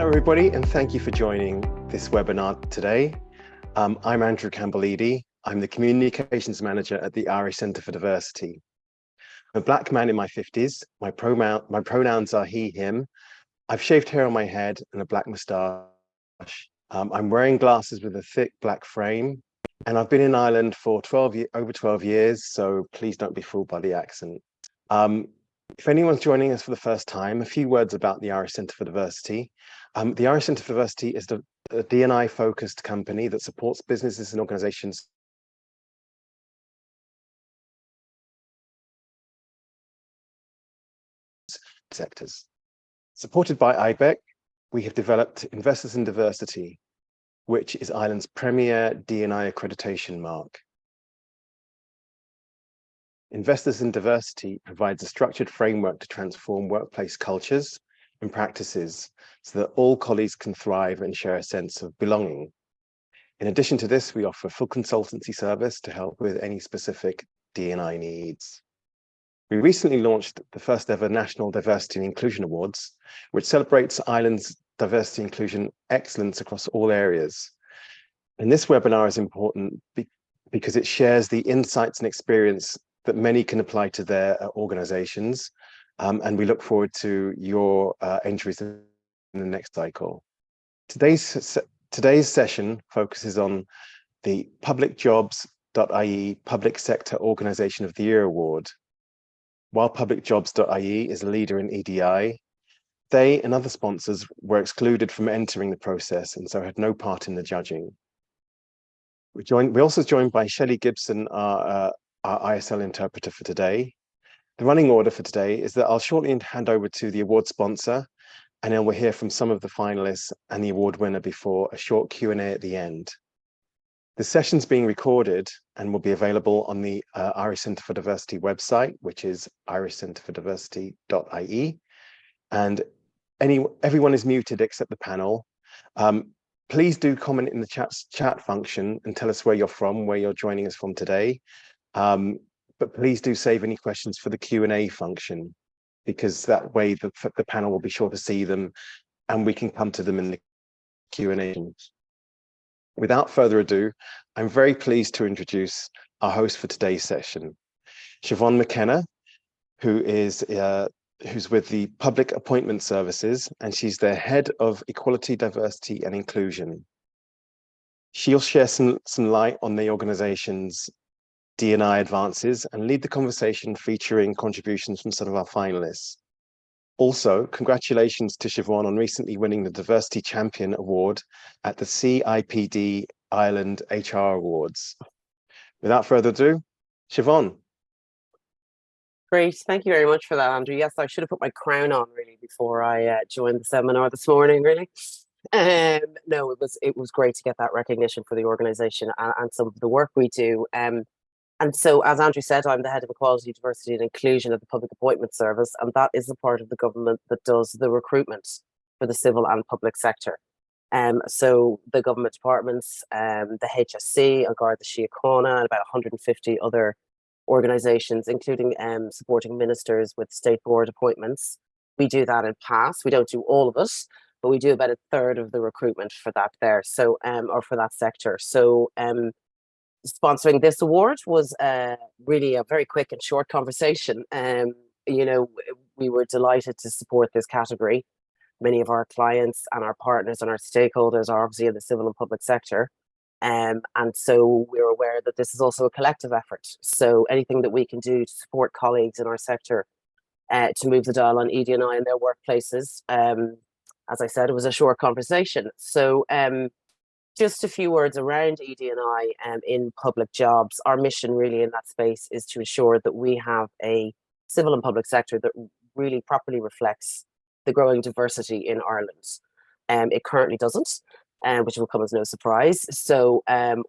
Hello everybody, and thank you for joining this webinar today. I'm Andrew Campbell-Edie. I'm the Communications Manager at the Irish Centre for Diversity. I'm a black man in my 50s. My pronouns are he, him. I've shaved hair on my head and a black moustache. I'm wearing glasses with a thick black frame, and I've been in Ireland for over 12 years, so please don't be fooled by the accent. If anyone's joining us for the first time, a few words about the Irish Centre for Diversity. The Irish Centre for Diversity is a D&I-focused company that supports businesses and organisations sectors. Supported by IBEC, we have developed Investors in Diversity, which is Ireland's premier D&I accreditation mark. Investors in Diversity provides a structured framework to transform workplace cultures and practices so that all colleagues can thrive and share a sense of belonging. In addition to this, we offer a full consultancy service to help with any specific D&I needs. We recently launched the first ever National Diversity and Inclusion Awards, which celebrates Ireland's diversity and inclusion excellence across all areas. And this webinar is important because it shares the insights and experience that many can apply to their organizations. And we look forward to your entries in the next cycle. Today's session focuses on the Publicjobs.ie Public Sector Organization of the Year Award. While Publicjobs.ie is a leader in EDI, they and other sponsors were excluded from entering the process and so had no part in the judging. We're also joined by Shelley Gibson, our ISL interpreter for today. The running order for today is that I'll shortly hand over to the award sponsor, and then we'll hear from some of the finalists and the award winner before a short Q&A at the end. The session's being recorded and will be available on the Irish Centre for Diversity website, which is irishcentreforddiversity.ie. And everyone is muted except the panel. Please do comment in the chat function and tell us where you're from, where you're joining us from today. But please do save any questions for the Q&A function, because that way the panel will be sure to see them and we can come to them in the Q&A. Without further ado, I'm very pleased to introduce our host for today's session, Siobhan McKenna, who's with the Public Appointment Services, and she's the Head of Equality, Diversity and Inclusion. She'll share some light on the organisation's D&I advances and lead the conversation featuring contributions from some of our finalists. Also, congratulations to Siobhan on recently winning the Diversity Champion Award at the CIPD Ireland HR Awards. Without further ado, Siobhan. Great, thank you very much for that, Andrew. Yes, I should have put my crown on really before I joined the seminar this morning, really. No, it was great to get that recognition for the organisation and some of the work we do. And so, as Andrew said, I'm the Head of Equality, Diversity and Inclusion at the Public Appointment Service, and that is the part of the government that does the recruitment for the civil and public sector. So the government departments, the HSC, An Garda Síochána, and about 150 other organisations, including supporting ministers with state board appointments. We do that in PASS. We don't do all of it, but we do about a third of the recruitment for that there. So, or for that sector. So, sponsoring this award was really a very quick and short conversation. You know, we were delighted to support this category. Many of our clients and our partners and our stakeholders are obviously in the civil and public sector. And so we're aware that this is also a collective effort. So anything that we can do to support colleagues in our sector to move the dial on ED&I in their workplaces. As I said, it was a short conversation. So just a few words around ED&I in public jobs. Our mission really in that space is to ensure that we have a civil and public sector that really properly reflects the growing diversity in Ireland. It currently doesn't, which will come as no surprise. So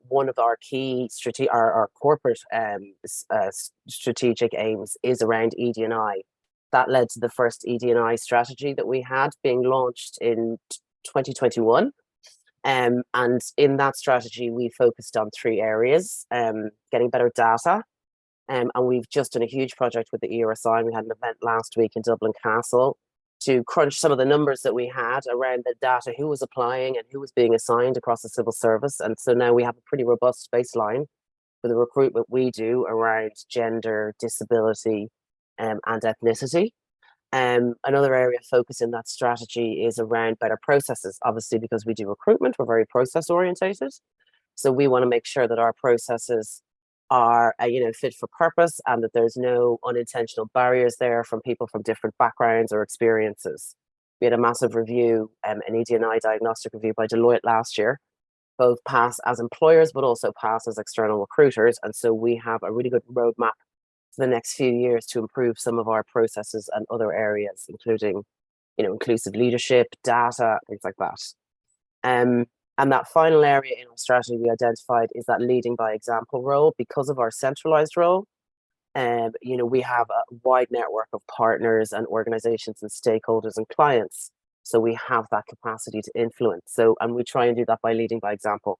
one of our key our corporate strategic aims is around ED&I. That led to the first ED&I strategy that we had being launched in 2021. And in that strategy, we focused on 3 areas: getting better data. And we've just done a huge project with the ERSI. We had an event last week in Dublin Castle to crunch some of the numbers that we had around the data, who was applying and who was being assigned across the civil service. And so now we have a pretty robust baseline for the recruitment we do around gender, disability, and ethnicity. Another area of focus in that strategy is around better processes. Obviously, because we do recruitment, we're very process orientated. So we want to make sure that our processes are, fit for purpose, and that there's no unintentional barriers there from people from different backgrounds or experiences. We had a massive review, an NDI diagnostic review by Deloitte last year, both pass as employers, but also pass as external recruiters. And so we have a really good roadmap for the next few years to improve some of our processes and other areas, including, inclusive leadership, data, things like that. And that final area in our strategy we identified is that leading by example role. Because of our centralized role, we have a wide network of partners and organizations and stakeholders and clients. So we have that capacity to influence. And we try and do that by leading by example.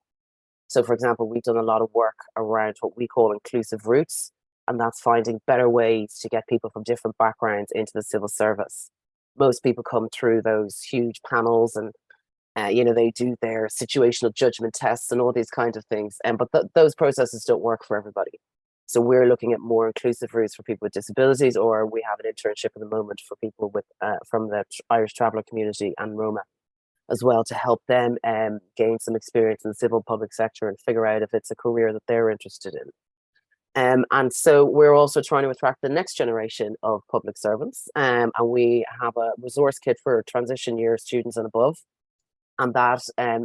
So for example, we've done a lot of work around what we call inclusive routes, and that's finding better ways to get people from different backgrounds into the civil service. Most people come through those huge panels and they do their situational judgment tests and all these kinds of things. But those processes don't work for everybody. So we're looking at more inclusive routes for people with disabilities, or we have an internship at the moment for people with from the Irish traveller community and Roma as well, to help them gain some experience in the civil public sector and figure out if it's a career that they're interested in. And so we're also trying to attract the next generation of public servants. And we have a resource kit for transition year students and above. And that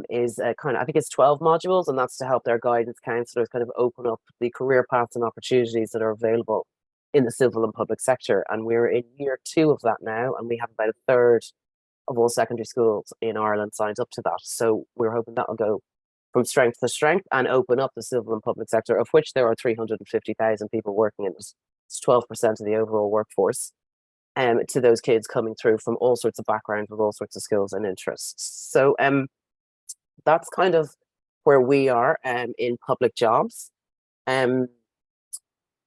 is I think it's 12 modules, and that's to help their guidance counsellors kind of open up the career paths and opportunities that are available in the civil and public sector. And we're in year 2 of that now, and we have about a third of all secondary schools in Ireland signed up to that. So we're hoping that'll go from strength to strength and open up the civil and public sector, of which there are 350,000 people working in it. It's 12% of the overall workforce. To those kids coming through from all sorts of backgrounds with all sorts of skills and interests. So that's kind of where we are in public jobs.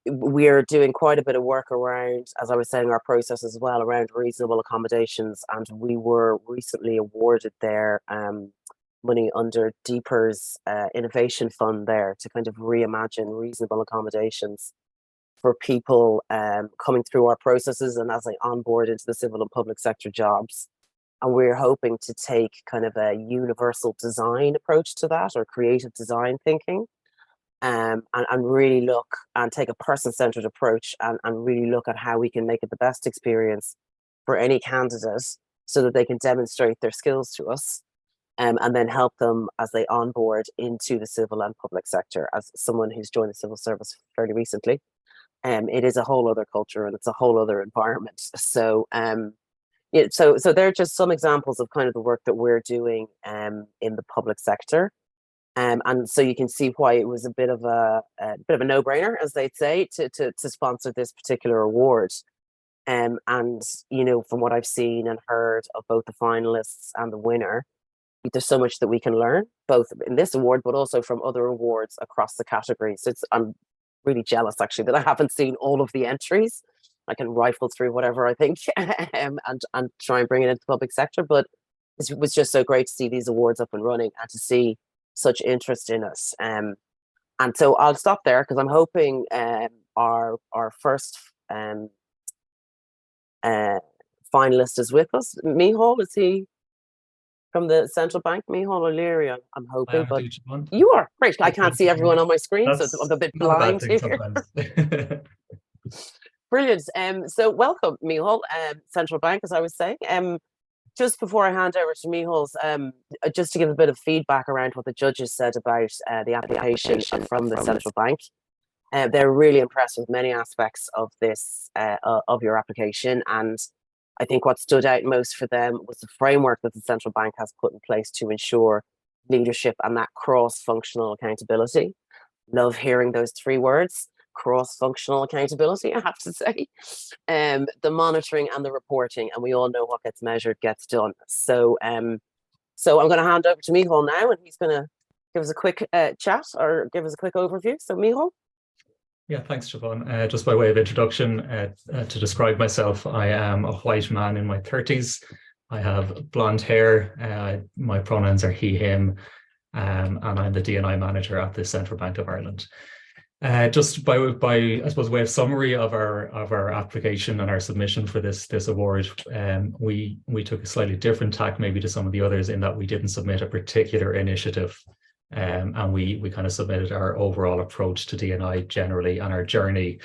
We're doing quite a bit of work around, as I was saying, our process as well around reasonable accommodations. And we were recently awarded their money under Deeper's innovation fund there to kind of reimagine reasonable accommodations for people coming through our processes and as they onboard into the civil and public sector jobs. And we're hoping to take kind of a universal design approach to that, or creative design thinking, and really look and take a person-centered approach and really look at how we can make it the best experience for any candidate so that they can demonstrate their skills to us, and then help them as they onboard into the civil and public sector. As someone who's joined the civil service fairly recently, it is a whole other culture and it's a whole other environment. So so they're just some examples of kind of the work that we're doing in the public sector. And so you can see why it was a bit of a no-brainer, as they'd say, to sponsor this particular award. And from what I've seen and heard of both the finalists and the winner, there's so much that we can learn, both in this award but also from other awards across the categories. I'm really jealous actually that I haven't seen all of the entries. I can rifle through whatever I think and try and bring it into the public sector. But it was just so great to see these awards up and running and to see such interest in us. And so I'll stop there because I'm hoping our first finalist is with us. Mihal, is he from the central bank? Mihal O'Leary, I'm hoping, but you are great. I can't see everyone on my screen, so I'm a bit blind here. Brilliant. So welcome, Mihal, central bank, as I was saying. Just before I hand over to Mihal, just to give a bit of feedback around what the judges said about the application from the central bank. They're really impressed with many aspects of this, of your application. And I think what stood out most for them was the framework that the central bank has put in place to ensure leadership and that cross-functional accountability. Love hearing those 3 words, cross-functional accountability, I have to say. The monitoring and the reporting, and we all know what gets measured gets done. So I'm going to hand over to Mihal now, and he's going to give us a quick chat or give us a quick overview. So Mihal. Yeah, thanks, Siobhan. Just by way of introduction, to describe myself, I am a white man in my 30s. I have blonde hair. My pronouns are he, him, and I'm the D&I manager at the Central Bank of Ireland. Just by I suppose way of summary of our application and our submission for this award, we took a slightly different tack maybe to some of the others in that we didn't submit a particular initiative. And we kind of submitted our overall approach to D&I generally and our journey,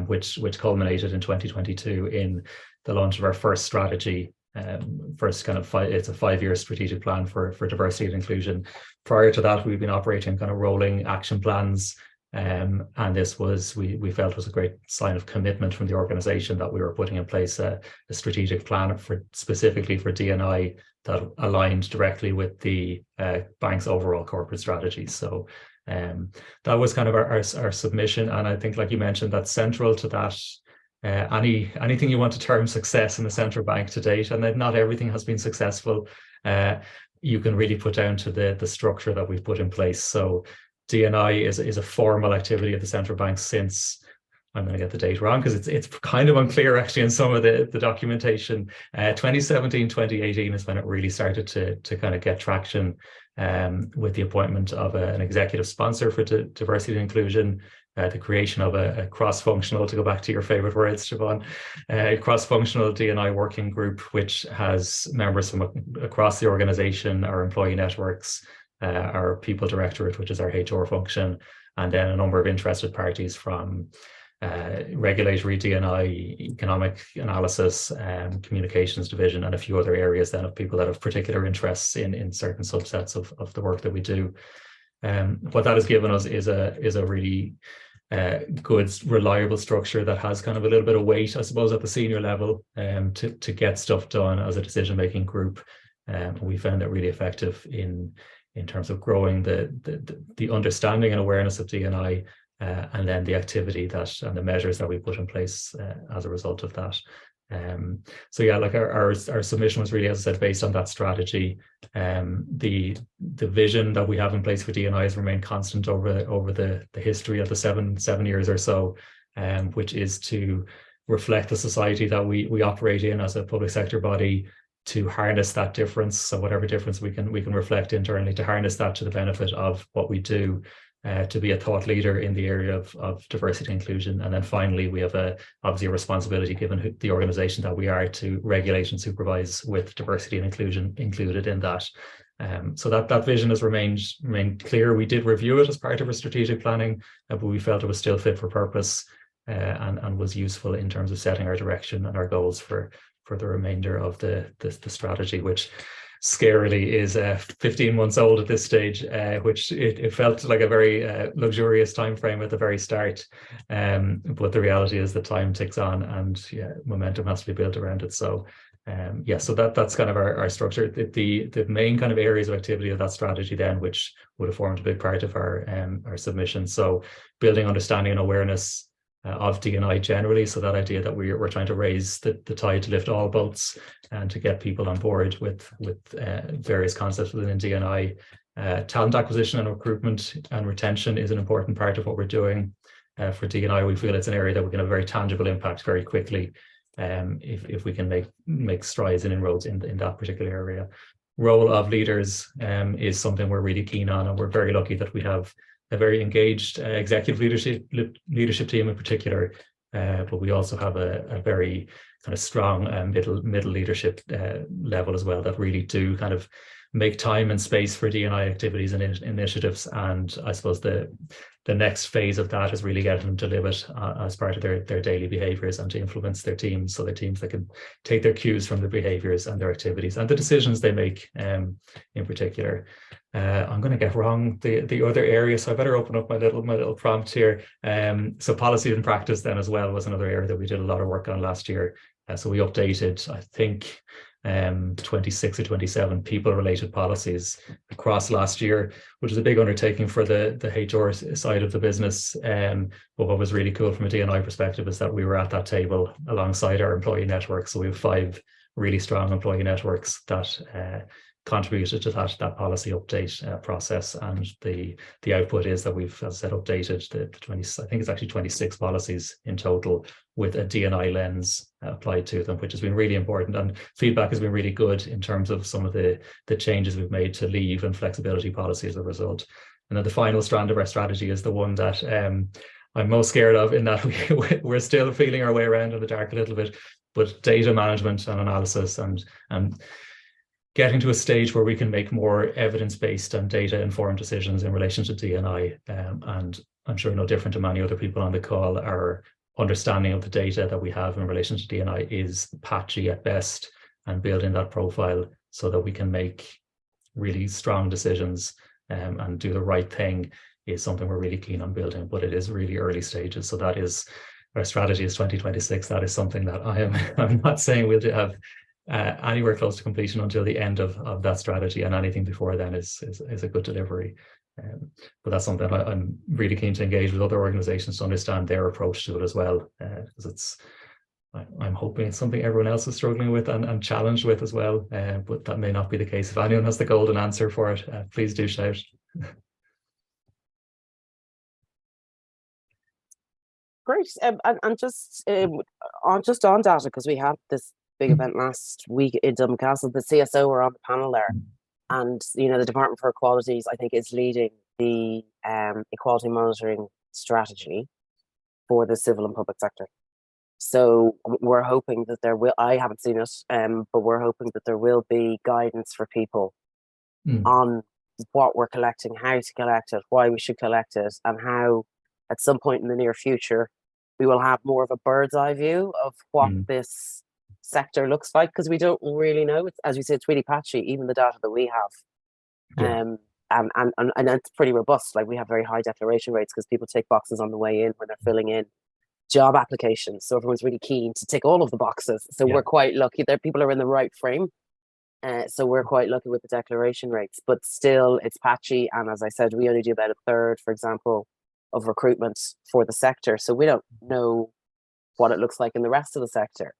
which culminated in 2022 in the launch of our first strategy. First kind of it's a 5-year strategic plan for diversity and inclusion. Prior to that, we've been operating kind of rolling action plans. And this was, we felt was a great sign of commitment from the organization that we were putting in place a strategic plan specifically for D&I that aligned directly with the bank's overall corporate strategy. So that was kind of our submission. And I think, like you mentioned, that's central to that. Anything you want to term success in the central bank to date, and that not everything has been successful, you can really put down to the structure that we've put in place. So D&I is a formal activity of the central bank since, I'm going to get the date wrong because it's kind of unclear actually in some of the documentation. 2017, 2018 is when it really started to kind of get traction with the appointment of an executive sponsor for diversity and inclusion, the creation of a cross-functional, to go back to your favorite words, Siobhan, a cross-functional D&I working group, which has members from across the organization, our employee networks, our people directorate, which is our HR function, and then a number of interested parties from regulatory D&I, economic analysis, communications division, and a few other areas then of people that have particular interests in certain subsets of the work that we do. What that has given us is a really good, reliable structure that has kind of a little bit of weight, I suppose, at the senior level to get stuff done as a decision-making group. We found that really effective in terms of growing the understanding and awareness of D&I, and then the activity and the measures that we put in place as a result of that. So yeah, like our submission was really, as I said, based on that strategy. The vision that we have in place for D&I has remained constant over the history of the seven years or so, which is to reflect the society that we operate in as a public sector body, to harness that difference. So whatever difference we can reflect internally, to harness that to the benefit of what we do, to be a thought leader in the area of diversity and inclusion. And then finally, we have obviously a responsibility, given the organization that we are, to regulate and supervise with diversity and inclusion included in that. So that vision has remained clear. We did review it as part of our strategic planning, but we felt it was still fit for purpose and was useful in terms of setting our direction and our goals for the remainder of the strategy, which scarily is 15 months old at this stage, which it felt like a very luxurious time frame at the very start. But the reality is that time ticks on, and momentum has to be built around it. So so that's kind of our structure. The main kind of areas of activity of that strategy then, which would have formed a big part of our submission. So building understanding and awareness of D&I generally, so that idea that we're trying to raise the tide to lift all boats and to get people on board with various concepts within D&I. Talent acquisition and recruitment and retention is an important part of what we're doing for D&I. We feel it's an area that we can have a very tangible impact very quickly if we can make strides and inroads in that particular area. Role of leaders is something we're really keen on, and we're very lucky that we have a very engaged executive leadership team in particular, but we also have a very kind of strong middle leadership level as well, that really do kind of make time and space for D&I activities and initiatives. And I suppose the next phase of that is really getting them to live it as part of their daily behaviors and to influence their teams, so their teams that can take their cues from their behaviors and their activities and the decisions they make in particular. I'm going to get wrong the other area, so I better open up my little prompt here. So policy and practice then as well was another area that we did a lot of work on last year. So we updated, I think, 26 or 27 people-related policies across last year, which is a big undertaking for the HR side of the business. But what was really cool from a D&I perspective is that we were at that table alongside our employee network. So we have 5 really strong employee networks that contributed to that policy update process, and the output is that we've, as I said, updated the 20, I think it's actually 26 policies in total with a D&I lens applied to them, which has been really important, and feedback has been really good in terms of some of the changes we've made to leave and flexibility policy as a result. And then the final strand of our strategy is the one that I'm most scared of, in that we're still feeling our way around in the dark a little bit, but data management and analysis and getting to a stage where we can make more evidence-based and data-informed decisions in relation to D&I. And I'm sure no different to many other people on the call, our understanding of the data that we have in relation to D&I is patchy at best, and building that profile so that we can make really strong decisions and do the right thing is something we're really keen on building, but it is really early stages. So that is, our strategy is 2026. That is something that I'm not saying we'll have anywhere close to completion until the end of that strategy, and anything before then is a good delivery. But that's something I'm really keen to engage with other organizations to understand their approach to it as well, because I'm hoping it's something everyone else is struggling with and challenged with as well, but that may not be the case. If anyone has the golden answer for it, please do shout. Great. And just on data, because we had this big event last week in Dublin Castle, the CSO were on the panel there, and the Department for Equalities, I think, is leading the equality monitoring strategy for the civil and public sector. So we're hoping that there will, I haven't seen it, but we're hoping that there will be guidance for people on what we're collecting, how to collect it, why we should collect it, and how at some point in the near future we will have more of a bird's eye view of what this sector looks like, because we don't really know. It's, as you said, it's really patchy, even the data that we have. And it's pretty robust. Like, we have very high declaration rates because people tick boxes on the way in when they're filling in job applications. So everyone's really keen to tick all of the boxes. So we're quite lucky that people are in the right frame. So we're quite lucky with the declaration rates, but still it's patchy. And as I said, we only do about a third, for example, of recruitment for the sector. So we don't know what it looks like in the rest of the sector.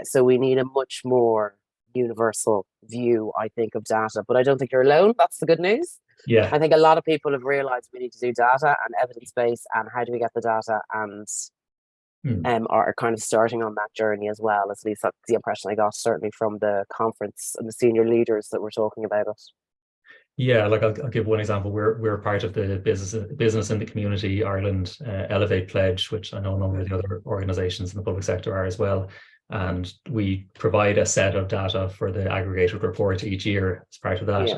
So we need a much more universal view, I think, of data. But I don't think you're alone. That's the good news. I think a lot of people have realized we need to do data and evidence base, and how do we get the data, and are kind of starting on that journey as well. At least that's the impression I got, certainly from the conference and the senior leaders that were talking about it. Like I'll give one example. We're part of the Business in the Community Ireland Elevate Pledge, which I know a number of the other organisations in the public sector are as well. And we provide a set of data for the aggregated report each year as part of that.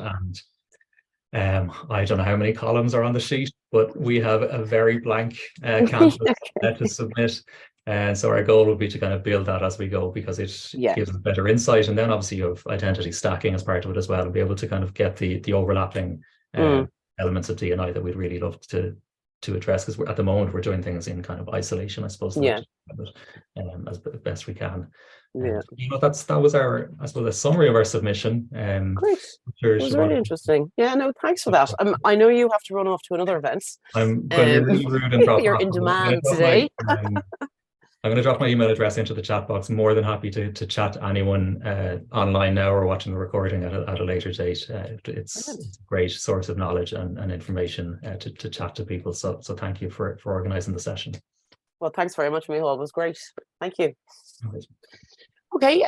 And I don't know how many columns are on the sheet, but we have a very blank canvas to submit. And so our goal would be to kind of build that as we go, because it gives us better insight. And then obviously you have identity stacking as part of it as well, and be able to kind of get the overlapping elements of D&I that we'd really love to address, because at the moment we're doing things in kind of isolation, I suppose, as best we can. That was our, I suppose, a summary of our submission. Great. It was really interesting. Thanks for that. I know you have to run off to another event. I'm going to be really rude and drop You're in demand today. I'm going to drop my email address into the chat box. More than happy to chat to anyone online now or watching the recording at a later date. It's a great source of knowledge and information to chat to people. So thank you for organising the session. Well, thanks very much, Micheál. It was great. Thank you. Okay.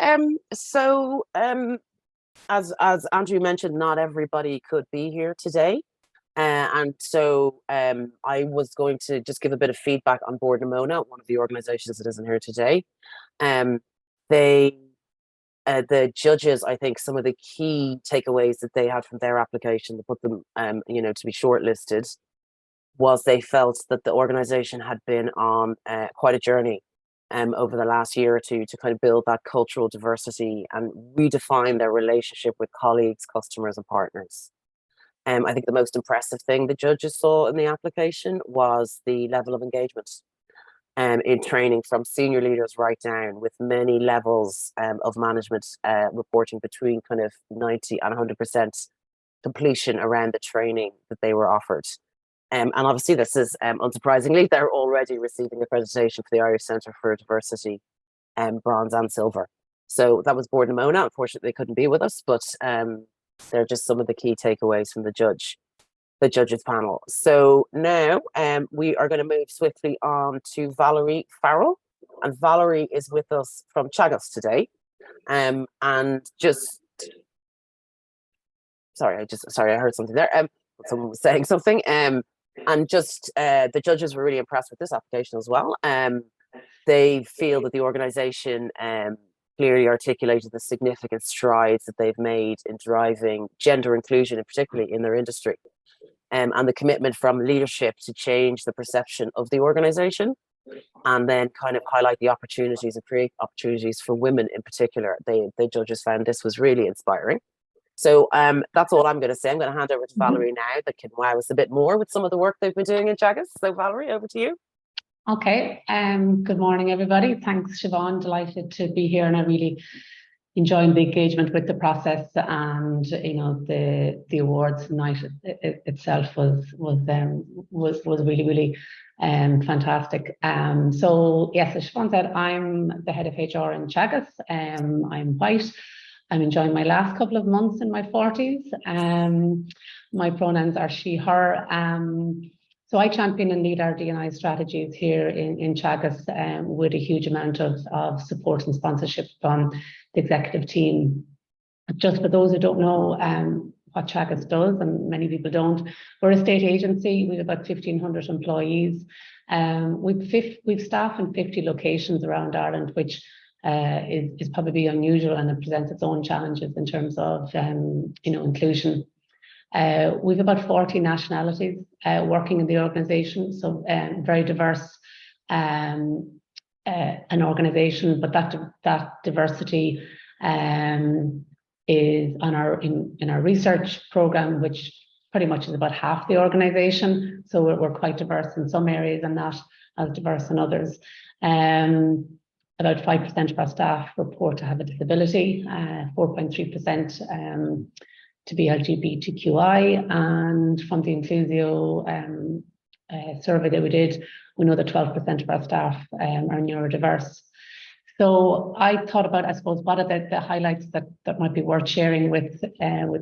As Andrew mentioned, not everybody could be here today. And so I was going to just give a bit of feedback on Board Namona, one of the organisations that isn't here today. The judges, I think some of the key takeaways that they had from their application to put them, to be shortlisted, was they felt that the organisation had been on quite a journey over the last year or two to kind of build that cultural diversity and redefine their relationship with colleagues, customers and partners. I think the most impressive thing the judges saw in the application was the level of engagement in training from senior leaders right down, with many levels of management reporting between kind of 90 and 100% completion around the training that they were offered. And obviously this is, unsurprisingly, they're already receiving accreditation for the Irish Centre for Diversity, bronze and silver. So that was Board Namona. Unfortunately, they couldn't be with us, but They're just some of the key takeaways from the judges panel. So now we are going to move swiftly on to Valerie Farrell, and Valerie is with us from Teagasc today. And just sorry, I heard something there. Someone was saying something. And just the judges were really impressed with this application as well. They feel that the organisation clearly articulated the significant strides that they've made in driving gender inclusion, and particularly in their industry, and the commitment from leadership to change the perception of the organisation, and then kind of highlight the opportunities and create opportunities for women in particular. The judges found this was really inspiring. So that's all I'm going to say. I'm going to hand over to Valerie now, that can wow us a bit more with some of the work they've been doing in Teagasc. So Valerie, over to you. Okay. Good morning, everybody. Thanks, Siobhan. Delighted to be here, and I really enjoying the engagement with the process, and the awards night itself was really fantastic. So yes, as Siobhan said, I'm the head of HR in Teagasc. I'm white. I'm enjoying my last couple of months in my 40s. My pronouns are she, her. So I champion and lead our D&I strategies here in Teagasc, with a huge amount of support and sponsorship from the executive team. Just for those who don't know what Teagasc does, and many people don't, we're a state agency. We have about 1,500 employees. We've staff in 50 locations around Ireland, which is probably unusual, and it presents its own challenges in terms of inclusion. We've about 40 nationalities working in the organisation, so very diverse an organisation. But that diversity is on in our research programme, which pretty much is about half the organisation. So we're quite diverse in some areas and not as diverse in others. About 5% of our staff report to have a disability, 4.3% to be LGBTQI, and from the Inclusio survey that we did, we know that 12% of our staff are neurodiverse. So I thought about, I suppose, what are the highlights that might be worth sharing with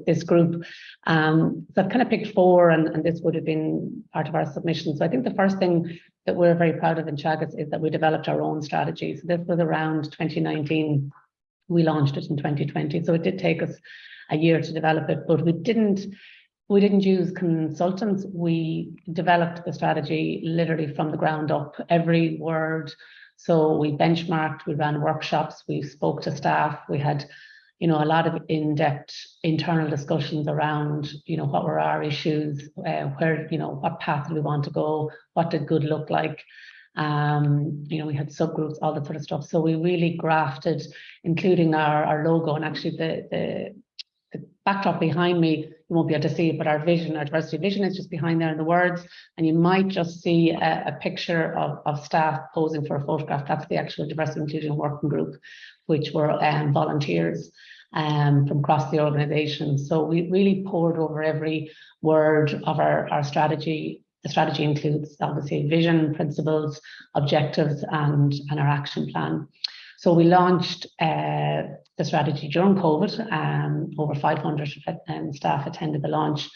this group. So I've kind of picked 4, and this would have been part of our submission. So I think the first thing that we're very proud of in Teagasc is that we developed our own strategy. So this was around 2019. We launched it in 2020. So it did take us a year to develop it, but we didn't use consultants. We developed the strategy literally from the ground up, every word. So we benchmarked, we ran workshops, we spoke to staff, we had, a lot of in-depth internal discussions around, what were our issues, where, what path do we want to go, what did good look like. We had subgroups, all that sort of stuff. So we really grafted, including our logo, and actually the backdrop behind me, you won't be able to see it, but our vision, our diversity vision, is just behind there in the words. And you might just see a picture of staff posing for a photograph. That's the actual diversity inclusion working group, which were volunteers from across the organisation. So we really poured over every word of our strategy. The strategy includes obviously vision, principles, objectives, and our action plan. So we launched the strategy during COVID. Over 500 staff attended the launch.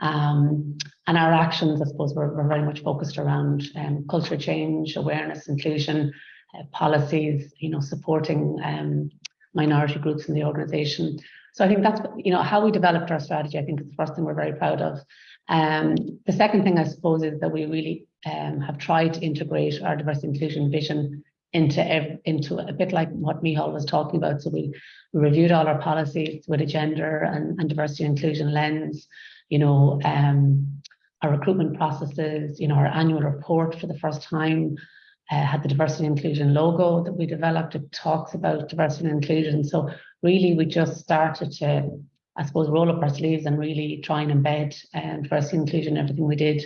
And our actions, I suppose, were very much focused around culture change, awareness, inclusion, policies, supporting minority groups in the organisation. So I think that's, how we developed our strategy, I think is the first thing we're very proud of. The second thing, I suppose, is that we really have tried to integrate our diversity inclusion vision into a bit like what Michal was talking about. So we reviewed all our policies with a gender and diversity and inclusion lens, our recruitment processes, our annual report for the first time had the diversity and inclusion logo that we developed. It talks about diversity and inclusion. So really we just started to, I suppose, roll up our sleeves and really try and embed diversity and inclusion in everything we did.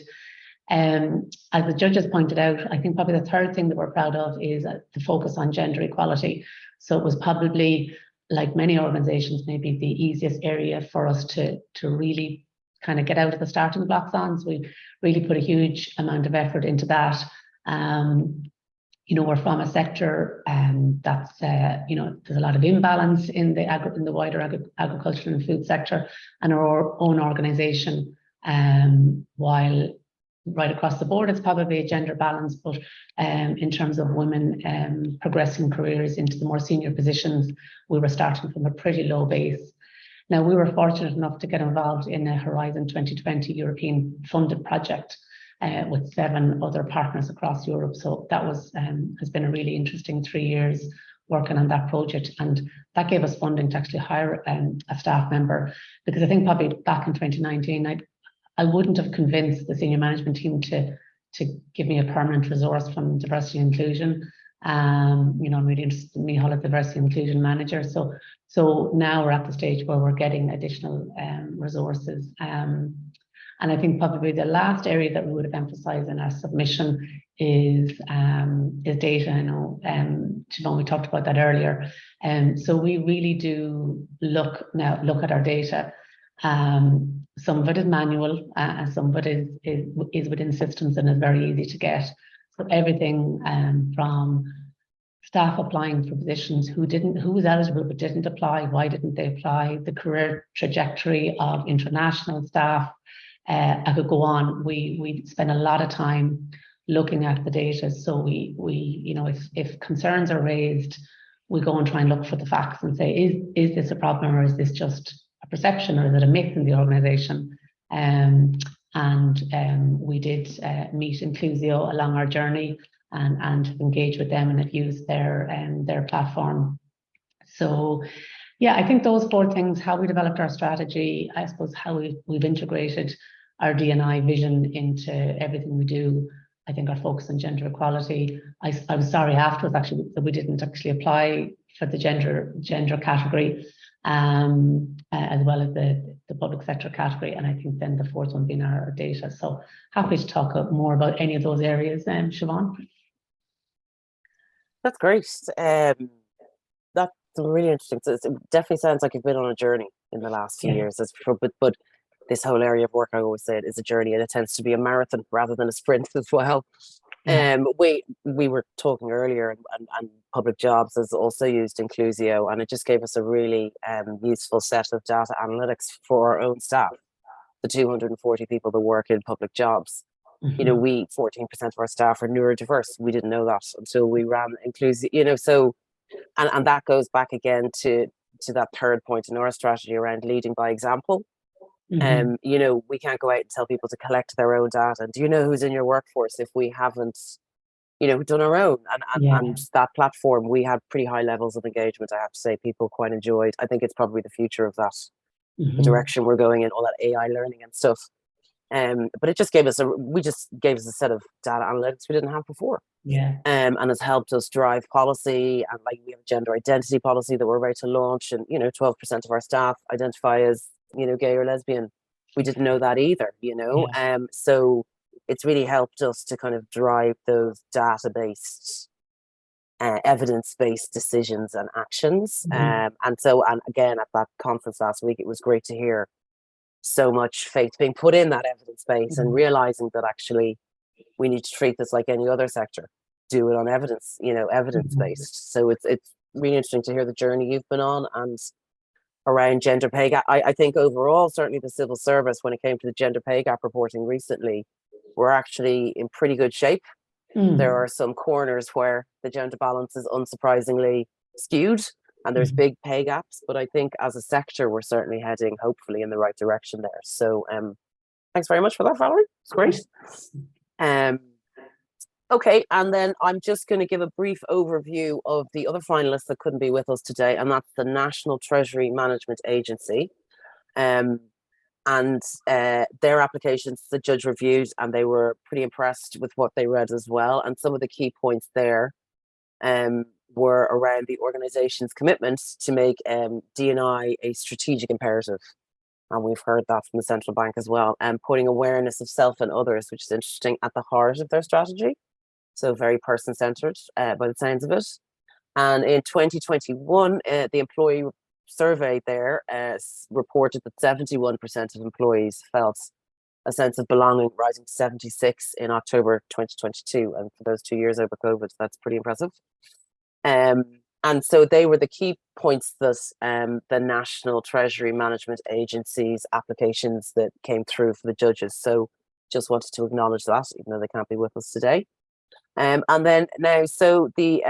As the judges pointed out, I think probably the third thing that we're proud of is the focus on gender equality. So it was probably, like many organisations, maybe the easiest area for us to really kind of get out of the starting blocks on. So we really put a huge amount of effort into that. we're from a sector that's, there's a lot of imbalance in the wider agriculture and food sector, and our own organisation, while right across the board it's probably a gender balance, but in terms of women progressing careers into the more senior positions, we were starting from a pretty low base. Now, we were fortunate enough to get involved in a Horizon 2020 European funded project with 7 other partners across Europe. So that was has been a really interesting 3 years working on that project, and that gave us funding to actually hire a staff member, because I think probably back in 2019 I wouldn't have convinced the senior management team to give me a permanent resource from diversity and inclusion. I'm really interested in Micheál as diversity and inclusion manager. So now we're at the stage where we're getting additional resources. And I think probably the last area that we would have emphasised in our submission is data. I know, Siobhan, we talked about that earlier. So we really do look at our data. Some of it is manual, and some of it is within systems and is very easy to get. So everything from staff applying for positions who was eligible but didn't apply, why didn't they apply, the career trajectory of international staff. I could go on. We spend a lot of time looking at the data. So we if concerns are raised, we go and try and look for the facts and say, is this a problem, or is this just a perception, or is it a myth in the organisation? We did meet Inclusio along our journey and engage with them and have used their platform. So yeah, I think those 4 things: how we developed our strategy, I suppose how we've integrated our D&I vision into everything we do. I think our focus on gender equality. I was sorry afterwards actually that we didn't actually apply for the gender category, as well as the public sector category, and I think then the 4th one being our data. So happy to talk more about any of those areas, Siobhan. That's great. That's really interesting. So it definitely sounds like you've been on a journey in the last few years. But this whole area of work, I always say, it is a journey, and it tends to be a marathon rather than a sprint as well. We were talking earlier, and Public Jobs has also used Inclusio, and it just gave us a really useful set of data analytics for our own staff, the 240 people that work in public jobs. 14% of our staff are neurodiverse. We didn't know that until we ran Inclusio. So and that goes back again to that 3rd point in our strategy around leading by example. We can't go out and tell people to collect their own data. And do you know who's in your workforce if we haven't, done our own? And that platform, we had pretty high levels of engagement, I have to say. People quite enjoyed. I think it's probably the future of that, the direction we're going in, all that AI learning and stuff. But it just gave us a set of data analytics we didn't have before. And has helped us drive policy. And like, we have a gender identity policy that we're about to launch, and 12% of our staff identify as gay or lesbian. We didn't know that either, so it's really helped us to kind of drive those data-based, evidence-based decisions and actions. And again, at that conference last week, it was great to hear so much faith being put in that evidence base, and realizing that actually we need to treat this like any other sector, do it on evidence, evidence-based. So it's really interesting to hear the journey you've been on, and around gender pay gap. I think overall, certainly the civil service, when it came to the gender pay gap reporting recently, we're actually in pretty good shape. There are some corners where the gender balance is unsurprisingly skewed, and there's big pay gaps, but I think as a sector, we're certainly heading, hopefully, in the right direction there. So thanks very much for that, Valerie. It's great. Okay, and then I'm just going to give a brief overview of the other finalists that couldn't be with us today, and that's the National Treasury Management Agency. And their applications the judge reviewed, and they were pretty impressed with what they read as well. And some of the key points there were around the organisation's commitment to make D&I a strategic imperative. And we've heard that from the central bank as well, and putting awareness of self and others, which is interesting, at the heart of their strategy. So very person-centred by the sounds of it. And in 2021, the employee survey there reported that 71% of employees felt a sense of belonging, rising to 76 in October 2022. And for those 2 years over COVID, that's pretty impressive. And so they were the key points that the National Treasury Management Agency's applications that came through for the judges. So just wanted to acknowledge that, even though they can't be with us today. And then now, so the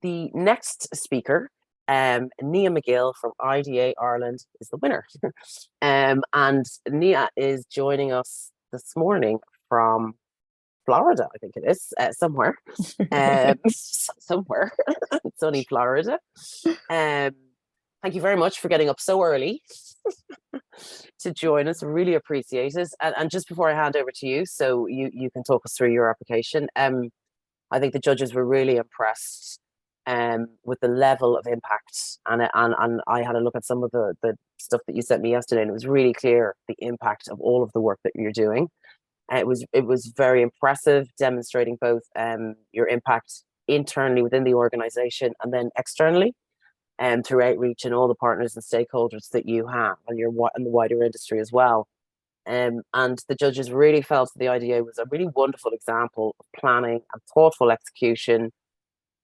next speaker, Nia McGill from IDA Ireland, is the winner. And Nia is joining us this morning from Florida, I think it is, somewhere. Somewhere. Sunny Florida. Thank you very much for getting up so early to join us. Really appreciate it. And just before I hand over to you, so you can talk us through your application. I think the judges were really impressed with the level of impact. And I had a look at some of the stuff that you sent me yesterday, and it was really clear the impact of all of the work that you're doing. It was very impressive, demonstrating both your impact internally within the organization and then externally, through outreach and all the partners and stakeholders that you have and the wider industry as well. And the judges really felt the IDA was a really wonderful example of planning and thoughtful execution,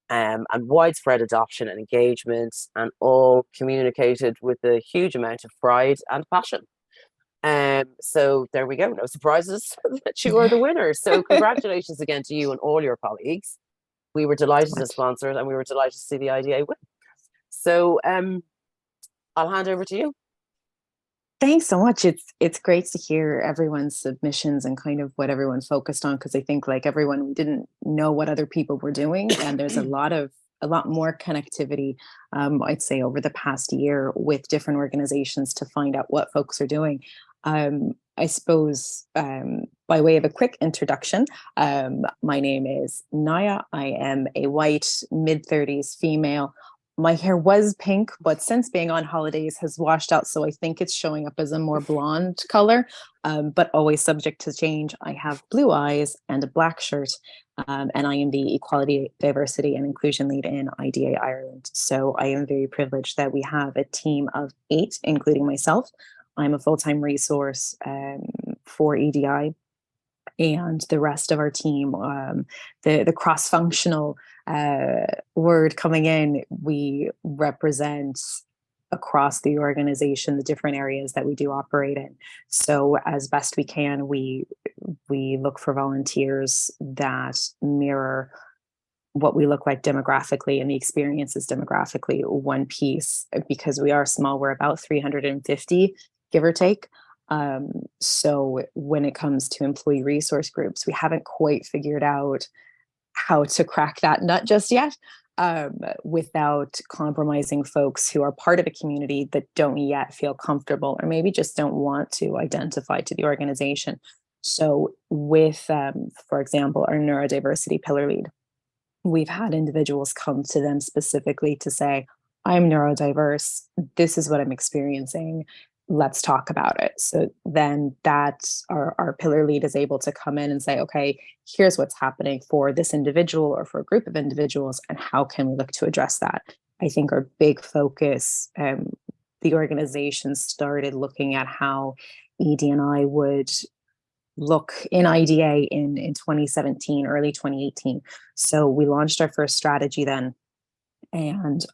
and widespread adoption and engagement, and all communicated with a huge amount of pride and passion. So there we go. No surprises that you are the winner. So congratulations again to you and all your colleagues. We were delighted to sponsor it, and we were delighted to see the IDA win. So I'll hand over to you. Thanks so much. It's great to hear everyone's submissions and kind of what everyone focused on, because I think, like everyone, we didn't know what other people were doing, and there's a lot more connectivity, I'd say, over the past year with different organizations to find out what folks are doing. I suppose, by way of a quick introduction, my name is Naya. I am a white mid-30s female. My hair was pink, but since being on holidays has washed out, so I think it's showing up as a more blonde color, but always subject to change. I have blue eyes and a black shirt, and I am the Equality, Diversity and Inclusion Lead in IDA Ireland. So I am very privileged that we have a team of 8, including myself. I'm a full-time resource for EDI, and the rest of our team, the cross-functional word coming in, we represent across the organization the different areas that we do operate in. So as best we can, we look for volunteers that mirror what we look like demographically and the experiences demographically, one piece, because we are small. We're about 350, give or take. So when it comes to employee resource groups, we haven't quite figured out how to crack that nut just yet, without compromising folks who are part of a community that don't yet feel comfortable, or maybe just don't want to identify to the organization. So with, for example, our neurodiversity pillar lead, we've had individuals come to them specifically to say, I'm neurodiverse, this is what I'm experiencing, let's talk about it. So then that's our pillar lead is able to come in and say, okay, here's what's happening for this individual or for a group of individuals, and how can we look to address that? I think our big focus, the organization started looking at how ED&I would look in IDA in 2017, early 2018. So we launched our first strategy then, and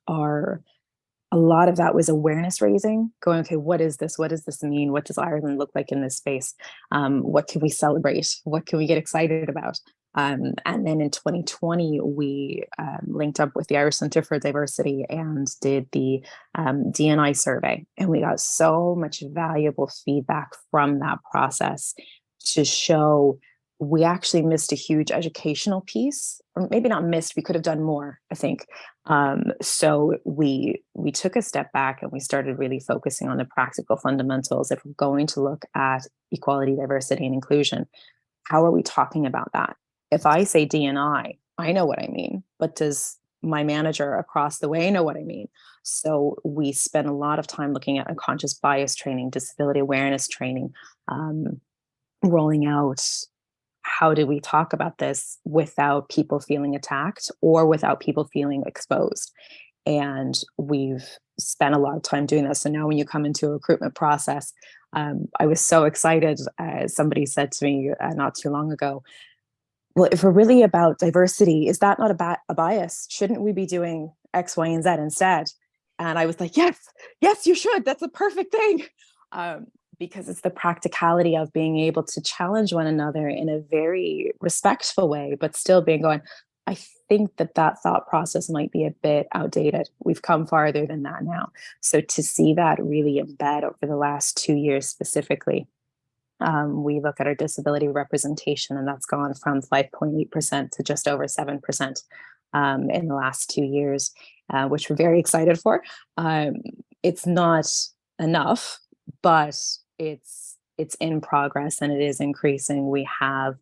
a lot of that was awareness raising, going, okay, what is this? What does this mean? What does Ireland look like in this space? What can we celebrate? What can we get excited about? And then in 2020, we linked up with the Irish Centre for Diversity and did the D&I survey. And we got so much valuable feedback from that process to show we actually missed a huge educational piece, or maybe not missed, we could have done more, I think. So we took a step back and we started really focusing on the practical fundamentals. If we're going to look at equality, diversity, and inclusion, how are we talking about that? If I say D&I know what I mean, but does my manager across the way know what I mean? So we spent a lot of time looking at unconscious bias training, disability awareness training, rolling out how do we talk about this without people feeling attacked or without people feeling exposed. And we've spent a lot of time doing this. So now when you come into a recruitment process, I was so excited. Somebody said to me not too long ago, well, if we're really about diversity, is that not a bias? Shouldn't we be doing X, Y, and Z instead? And I was like, yes, you should. That's a perfect thing. Because it's the practicality of being able to challenge one another in a very respectful way, but still going, I think that thought process might be a bit outdated. We've come farther than that now. So to see that really embed over the last 2 years specifically, we look at our disability representation, and that's gone from 5.8% to just over 7% in the last 2 years, which we're very excited for. It's not enough, but it's in progress and it is increasing. We have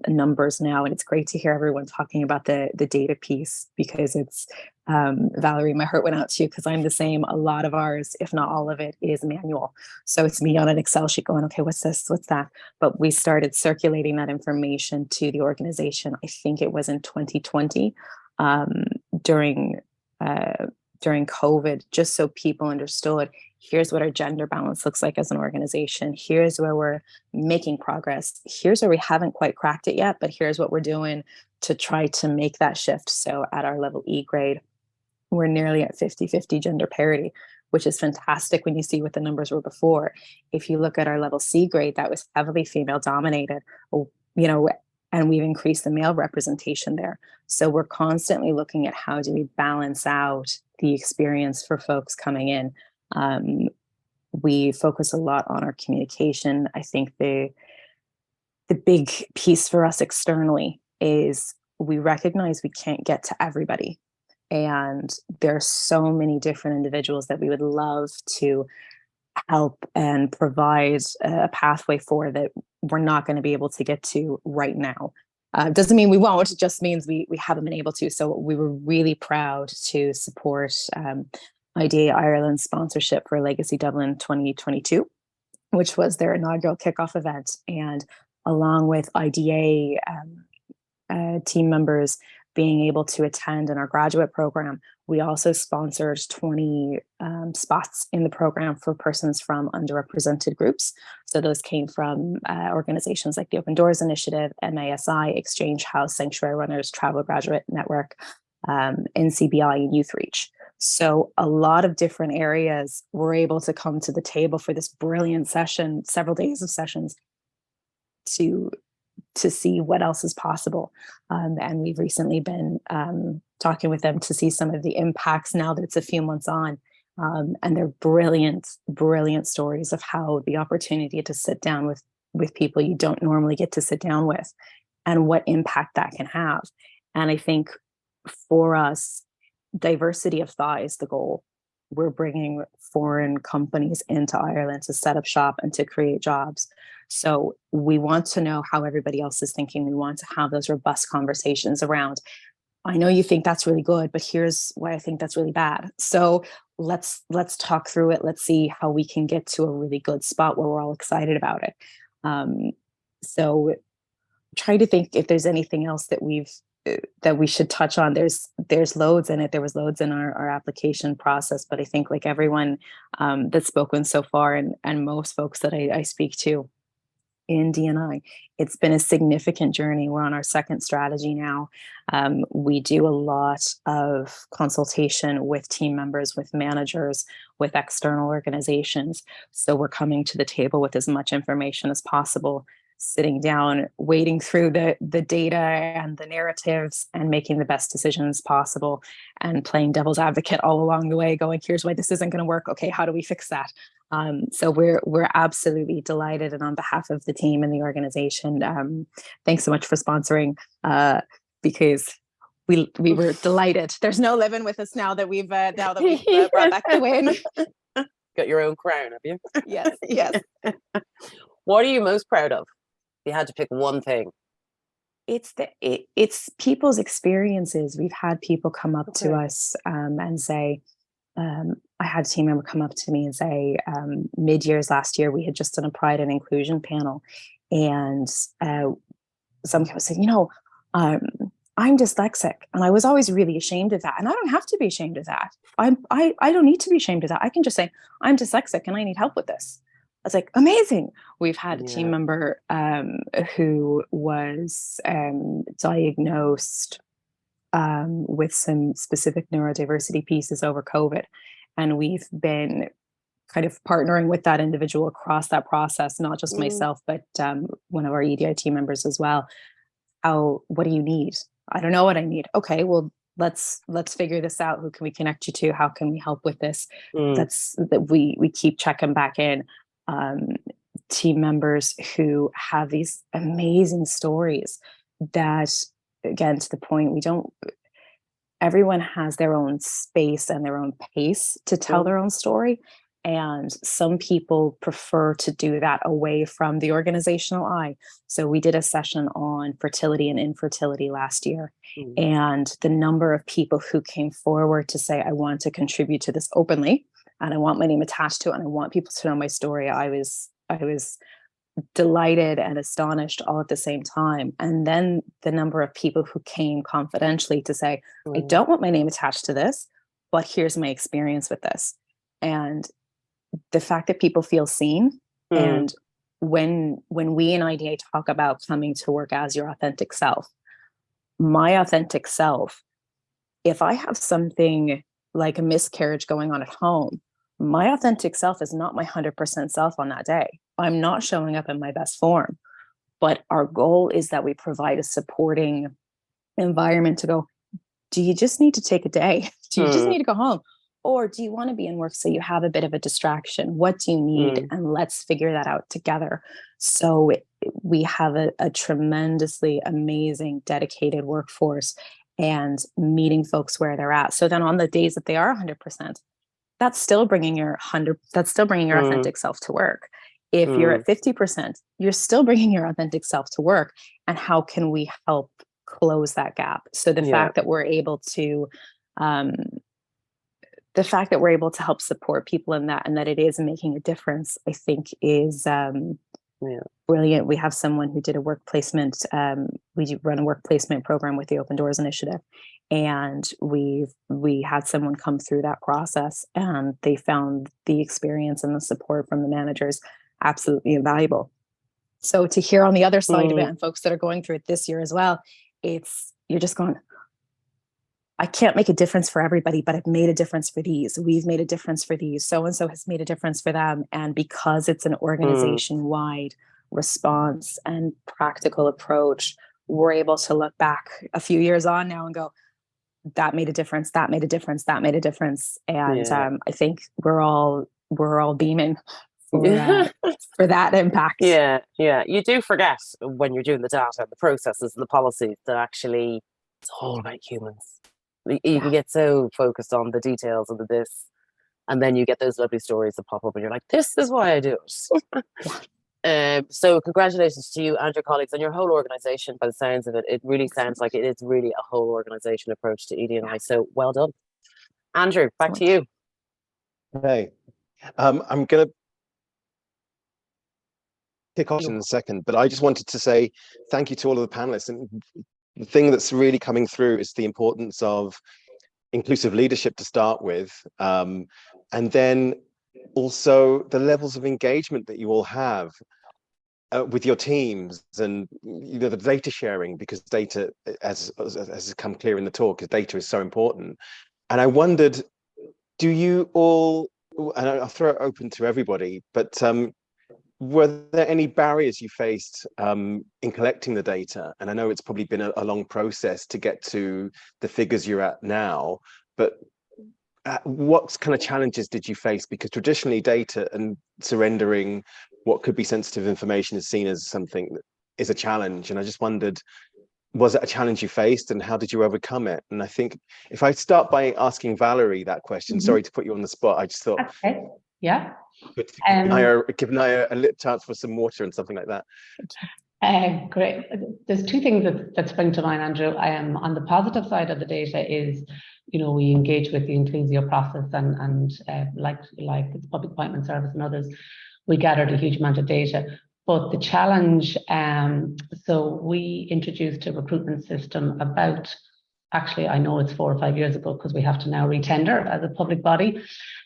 numbers now, and it's great to hear everyone talking about the data piece, because it's Valerie, my heart went out to you, because I'm the same. A lot of ours, if not all of it, is manual. So it's me on an Excel sheet going, okay, what's this? What's that? But we started circulating that information to the organization. I think it was in 2020 during COVID, just so people understood, here's what our gender balance looks like as an organization. Here's where we're making progress. Here's where we haven't quite cracked it yet, but here's what we're doing to try to make that shift. So at our level E grade, we're nearly at 50-50 gender parity, which is fantastic when you see what the numbers were before. If you look at our level C grade, that was heavily female dominated, and we've increased the male representation there. So we're constantly looking at how do we balance out the experience for folks coming in. We focus a lot on our communication. I think the big piece for us externally is we recognize we can't get to everybody. And there are so many different individuals that we would love to help and provide a pathway for that we're not going to be able to get to right now. Doesn't mean we won't, it just means we haven't been able to. So we were really proud to support IDA Ireland's sponsorship for Legacy Dublin 2022, which was their inaugural kickoff event. And along with IDA team members being able to attend in our graduate program, we also sponsored 20 spots in the program for persons from underrepresented groups. So those came from organizations like the Open Doors Initiative, MASI, Exchange House, Sanctuary Runners, Travel Graduate Network, NCBI, and Youth Reach. So a lot of different areas were able to come to the table for this brilliant session, several days of sessions, to see what else is possible. And we've recently been talking with them to see some of the impacts now that it's a few months on. And they're brilliant, brilliant stories of how the opportunity to sit down with people you don't normally get to sit down with and what impact that can have. And I think for us, diversity of thought is the goal. We're bringing foreign companies into Ireland to set up shop and to create jobs. So we want to know how everybody else is thinking. We want to have those robust conversations around, I know you think that's really good, but here's why I think that's really bad. So let's talk through it. Let's see how we can get to a really good spot where we're all excited about it. So try to think if there's anything else that we should touch on. There's loads in it. There was loads in our application process, but I think like everyone that's spoken so far and most folks that I speak to in DNI, it's been a significant journey. We're on our second strategy now. We do a lot of consultation with team members, with managers, with external organizations. So we're coming to the table with as much information as possible, sitting down, wading through the data and the narratives and making the best decisions possible and playing devil's advocate all along the way, going, here's why this isn't going to work. Okay, how do we fix that? So we're absolutely delighted. And on behalf of the team and the organization, thanks so much for sponsoring, because we were delighted. There's no living with us now that we've brought back the win. Got your own crown, have you? Yes, yes. What are you most proud of? If you had to pick one thing. It's people's experiences. We've had people come up to us and say, I had a team member come up to me and say, mid-years last year, we had just done a Pride and Inclusion panel. And some people said, I'm dyslexic, and I was always really ashamed of that. And I don't have to be ashamed of that. I don't need to be ashamed of that. I can just say, I'm dyslexic and I need help with this. I was like, amazing. We've had a team member who was diagnosed with some specific neurodiversity pieces over COVID. And we've been kind of partnering with that individual across that process, not just myself, but one of our EDI team members as well. What do you need? I don't know what I need. Okay, well, let's figure this out. Who can we connect you to? How can we help with this? That we keep checking back in. Team members who have these amazing stories that, again, to the point, everyone has their own space and their own pace to tell their own story. And some people prefer to do that away from the organizational eye. So we did a session on fertility and infertility last year. And the number of people who came forward to say, I want to contribute to this openly, and I want my name attached to it, and I want people to know my story. I was delighted and astonished all at the same time. And then the number of people who came confidentially to say, I don't want my name attached to this, but here's my experience with this. And the fact that people feel seen, and when we in IDA talk about coming to work as your authentic self, my authentic self, if I have something like a miscarriage going on at home, my authentic self is not my 100% self on that day. I'm not showing up in my best form. But our goal is that we provide a supporting environment to go, do you just need to take a day? Do you just need to go home? Or do you want to be in work so you have a bit of a distraction? What do you need? And let's figure that out together. So we have a tremendously amazing, dedicated workforce, and meeting folks where they're at. So then on the days that they are 100%, that's still bringing your authentic self to work. If you're at 50%, you're still bringing your authentic self to work. And how can we help close that gap? So the fact that we're able to help support people in that, and that it is making a difference, I think is brilliant. We have someone who did a work placement. We run a work placement program with the Open Doors Initiative, and we had someone come through that process, and they found the experience and the support from the managers absolutely invaluable. So to hear on the other side of it, and folks that are going through it this year as well, you're just going, I can't make a difference for everybody, but I've made a difference for these. We've made a difference for these. So-and-so has made a difference for them. And because it's an organization-wide response and practical approach, we're able to look back a few years on now and go, that made a difference, that made a difference, that made a difference. And I think we're all beaming for that impact. Yeah. You do forget when you're doing the data and the processes and the policies that actually it's all about humans. You can get so focused on the details of this, and then you get those lovely stories that pop up, and you're like, "This is why I do it." So, congratulations to you and your colleagues and your whole organisation. By the sounds of it, it really sounds like it is really a whole organisation approach to ED&I. So, well done, Andrew. Back to you. Hey, I'm going to kick off in a second, but I just wanted to say thank you to all of the panelists. And the thing that's really coming through is the importance of inclusive leadership to start with, and then also the levels of engagement that you all have with your teams, and the data sharing, because data, as has come clear in the talk, data is so important. And I wondered, do you all, and I'll throw it open to everybody, but were there any barriers you faced in collecting the data? And I know it's probably been a long process to get to the figures you're at now, but what kind of challenges did you face? Because traditionally data and surrendering what could be sensitive information is seen as something that is a challenge. And I just wondered, was it a challenge you faced, and how did you overcome it? And I think if I start by asking Valerie that question, sorry to put you on the spot, I just thought, okay. Yeah. Give Naya a little chance for some water and something like that. Great. There's two things that spring to mind, Andrew. On the positive side of the data is, we engage with the Inclusio process and like the Public Appointment Service and others, we gathered a huge amount of data. But the challenge, so we introduced a recruitment system about, actually, I know it's 4 or 5 years ago because we have to now retender as a public body.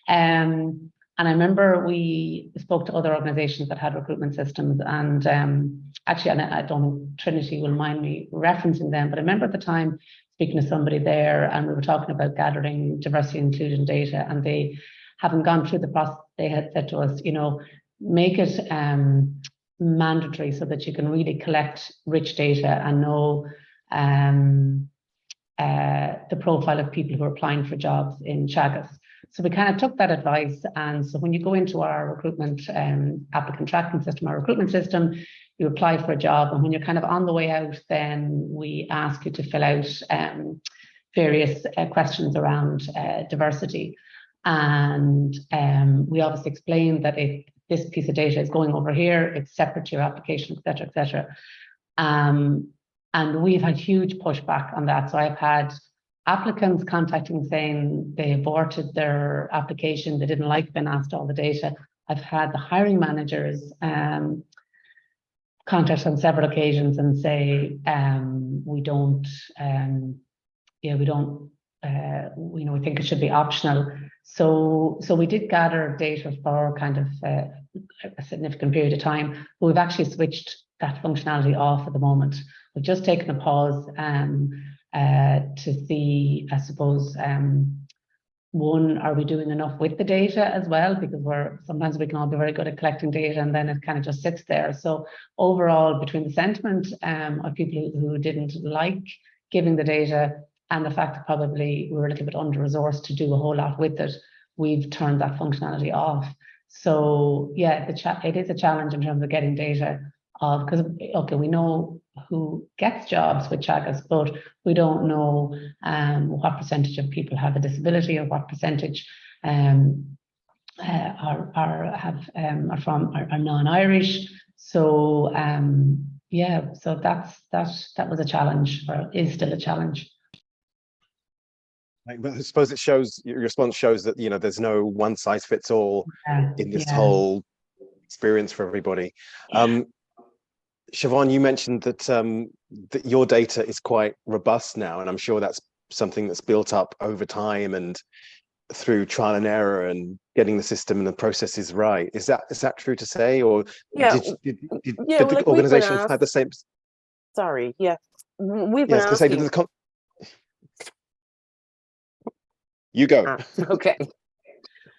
And I remember we spoke to other organisations that had recruitment systems, and actually, and I don't think Trinity will mind me referencing them, but I remember at the time speaking to somebody there, and we were talking about gathering diversity and inclusion data, and they, having gone through the process, they had said to us, you know, make it mandatory so that you can really collect rich data and know the profile of people who are applying for jobs in Teagasc. So we kind of took that advice, and so when you go into our recruitment applicant tracking system, our recruitment system, you apply for a job, and when you're kind of on the way out, then we ask you to fill out various questions around diversity. And we obviously explain that if this piece of data is going over here, it's separate to your application, et cetera, and we've had huge pushback on that. So I've had applicants contacting saying they aborted their application, they didn't like being asked all the data. I've had the hiring managers contact on several occasions and say, we don't, we think it should be optional. So we did gather data for kind of a significant period of time, but we've actually switched that functionality off at the moment. We've just taken a pause to see, I suppose, one, are we doing enough with the data as well? Because sometimes we can all be very good at collecting data and then it kind of just sits there. So overall, between the sentiment of people who didn't like giving the data and the fact that probably we were a little bit under-resourced to do a whole lot with it, we've turned that functionality off. So yeah, it is a challenge in terms of getting data because, okay, we know who gets jobs with Teagasc, but we don't know what percentage of people have a disability or what percentage are non-Irish. So so that was a challenge, or is still a challenge. But I suppose it shows, your response shows that, you know, there's no one size fits all in this whole experience for everybody. Siobhan, you mentioned that that your data is quite robust now, and I'm sure that's something that's built up over time and through trial and error and getting the system and the processes right. Is that true to say, or did the organisations have the same? Sorry, we've been asking. Say, you go. Okay.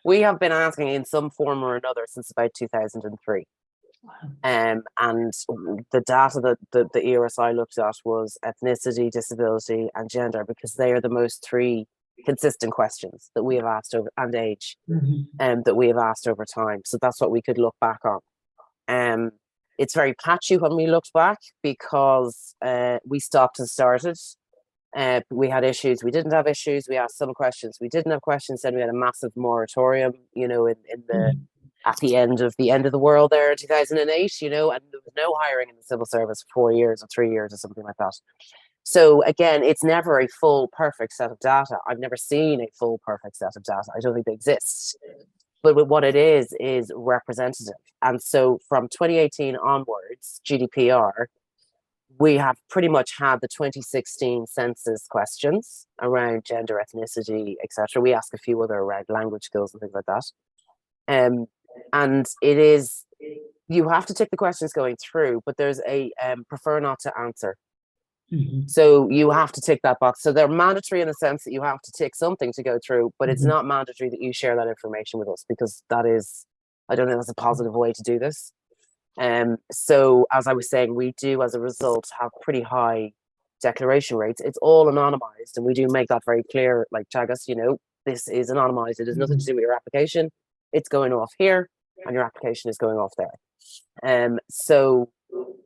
We have been asking in some form or another since about 2003. And the data that the ERSI looked at was ethnicity, disability, and gender, because they are the most three consistent questions that we have asked over, and age, that we have asked over time. So that's what we could look back on. It's very patchy when we looked back because we stopped and started. We had issues, we didn't have issues, we asked some questions, we didn't have questions, then we had a massive moratorium, you know, at the end of the world there in 2008, you know, and there was no hiring in the civil service for 4 years or 3 years or something like that. So again, it's never a full perfect set of data. I've never seen a full perfect set of data. I don't think they exist. But what it is representative. And so from 2018 onwards, GDPR, we have pretty much had the 2016 census questions around gender, ethnicity, etc. We ask a few other around language skills and things like that. And it is, you have to tick the questions going through, but there's a prefer not to answer. So you have to tick that box. So they're mandatory in the sense that you have to tick something to go through, but it's not mandatory that you share that information with us, because that is, I don't think that's a positive way to do this. So as I was saying, we do as a result have pretty high declaration rates. It's all anonymized, and we do make that very clear, like Teagasc, you know, this is anonymized. It has nothing to do with your application. It's going off here and your application is going off there. So,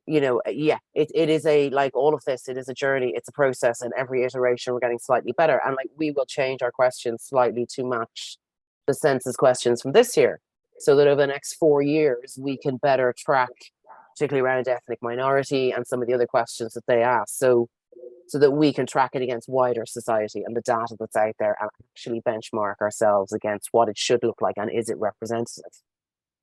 you know, it is like all of this, it is a journey, it's a process, and every iteration we're getting slightly better. And like, we will change our questions slightly to match the census questions from this year, so that over the next 4 years, we can better track, particularly around ethnic minority and some of the other questions that they ask. So that we can track it against wider society and the data that's out there, and actually benchmark ourselves against what it should look like and is it representative.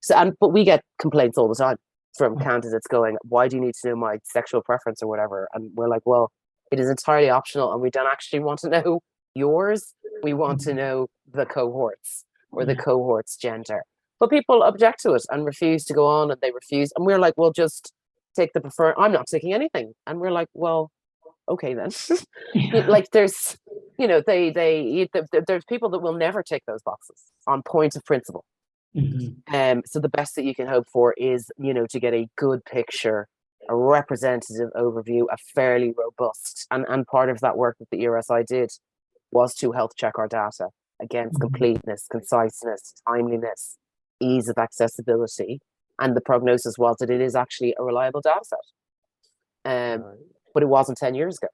So, but we get complaints all the time. from candidates going, why do you need to know my sexual preference or whatever? And we're like, well, it is entirely optional, and we don't actually want to know yours. We want to know the cohorts or the cohort's gender. But people object to it and refuse to go on, and they refuse. And we're like, well, just take the preferred. I'm not taking anything. And we're like, well, okay then. Like there's, there's people that will never tick those boxes on point of principle. So the best that you can hope for is, to get a good picture, a representative overview, a fairly robust, and part of that work that the ERSI did was to health check our data against completeness, conciseness, timeliness, ease of accessibility, and the prognosis was that it is actually a reliable data set. But it wasn't 10 years ago.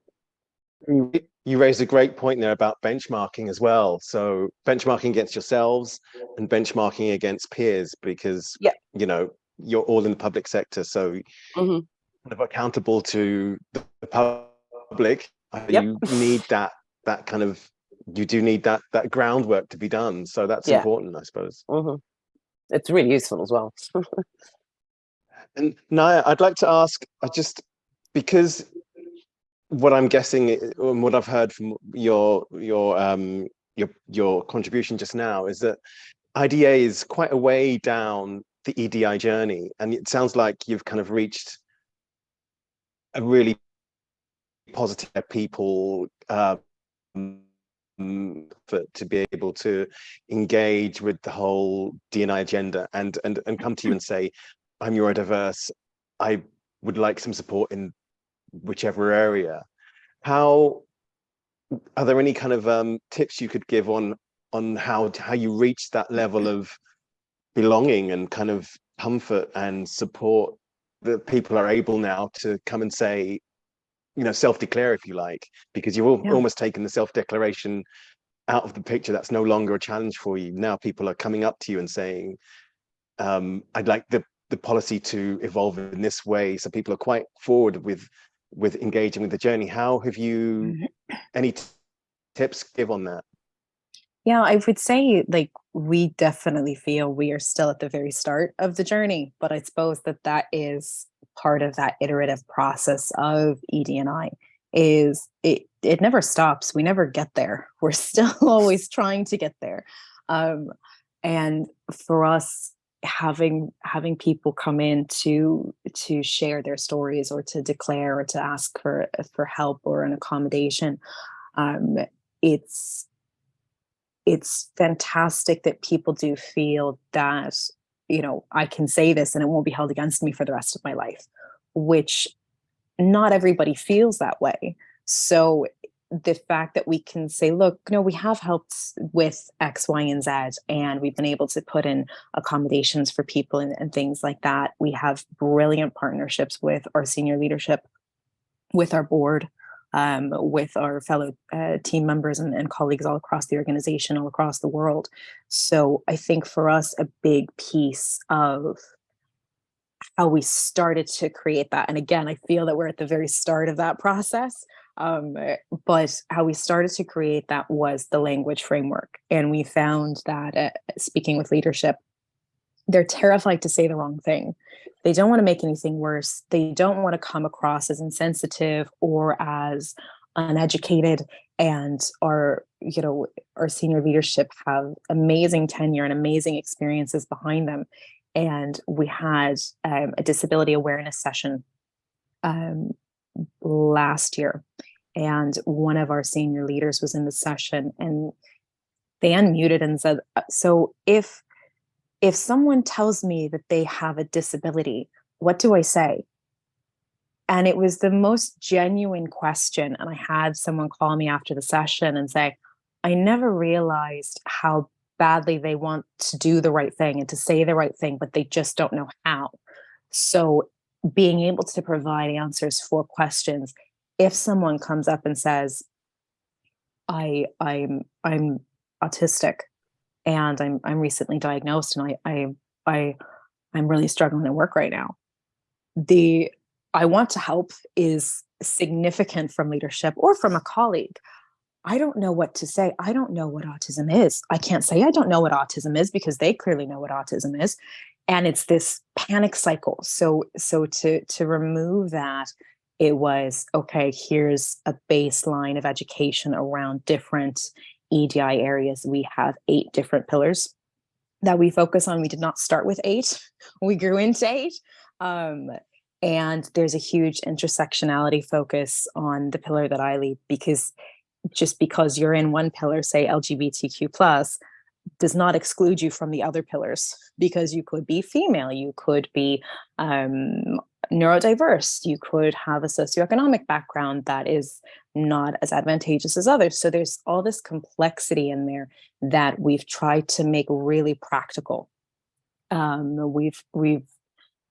You raised a great point there about benchmarking as well. So benchmarking against yourselves and benchmarking against peers, because you're all in the public sector, so kind of accountable to the public. You need that kind of, you do need that groundwork to be done. So that's important, I suppose. It's really useful as well. And Naya, I'd like to ask, because what I'm guessing and what I've heard from your contribution just now is that IDA is quite a way down the EDI journey, and it sounds like you've kind of reached a really positive people to be able to engage with the whole D&I agenda and come to you and say, I'm neurodiverse, I would like some support in whichever area. How are there any kind of tips you could give on how you reach that level of belonging and kind of comfort and support that people are able now to come and say, self-declare, if you like, because you've almost taken the self-declaration out of the picture. That's no longer a challenge for you. Now people are coming up to you and saying, I'd like the policy to evolve in this way. So people are quite forward with engaging with the journey. How have you, any tips to give on that? Yeah, I would say, like, we definitely feel we are still at the very start of the journey, but I suppose that is part of that iterative process of ED&I. Is it never stops. We never get there. We're still always trying to get there. And for us, having people come in to share their stories or to declare or to ask for help or an accommodation, it's fantastic that people do feel that, I can say this and it won't be held against me for the rest of my life, which not everybody feels that way. So the fact that we can say, look, we have helped with X, Y, and Z, and we've been able to put in accommodations for people and things like that. We have brilliant partnerships with our senior leadership, with our board, with our fellow team members and colleagues all across the organization, all across the world. So I think for us, a big piece of how we started to create that, and again, I feel that we're at the very start of that process, but how we started to create that was the language framework. And we found that speaking with leadership, they're terrified to say the wrong thing. They don't want to make anything worse. They don't want to come across as insensitive or as uneducated. And our senior leadership have amazing tenure and amazing experiences behind them. And we had a disability awareness session last year, and one of our senior leaders was in the session, and they unmuted and said, so if someone tells me that they have a disability, what do I say? And it was the most genuine question. And I had someone call me after the session and say, I never realized how badly they want to do the right thing and to say the right thing, but they just don't know how. So being able to provide answers for questions, if someone comes up and says, I'm autistic and I'm recently diagnosed and I'm really struggling at work right now, the I want to help is significant from leadership or from a colleague. I don't know what to say. I don't know what autism is. I can't say I don't know what autism is because they clearly know what autism is. and it's this panic cycle. So to remove that, it was, okay, here's a baseline of education around different EDI areas. We have 8 different pillars that we focus on. We did not start with 8, we grew into 8. And there's a huge intersectionality focus on the pillar that I lead, because just because you're in one pillar, say LGBTQ+, does not exclude you from the other pillars, because you could be female, you could be neurodiverse, you could have a socioeconomic background that is not as advantageous as others. So there's all this complexity in there that we've tried to make really practical. We've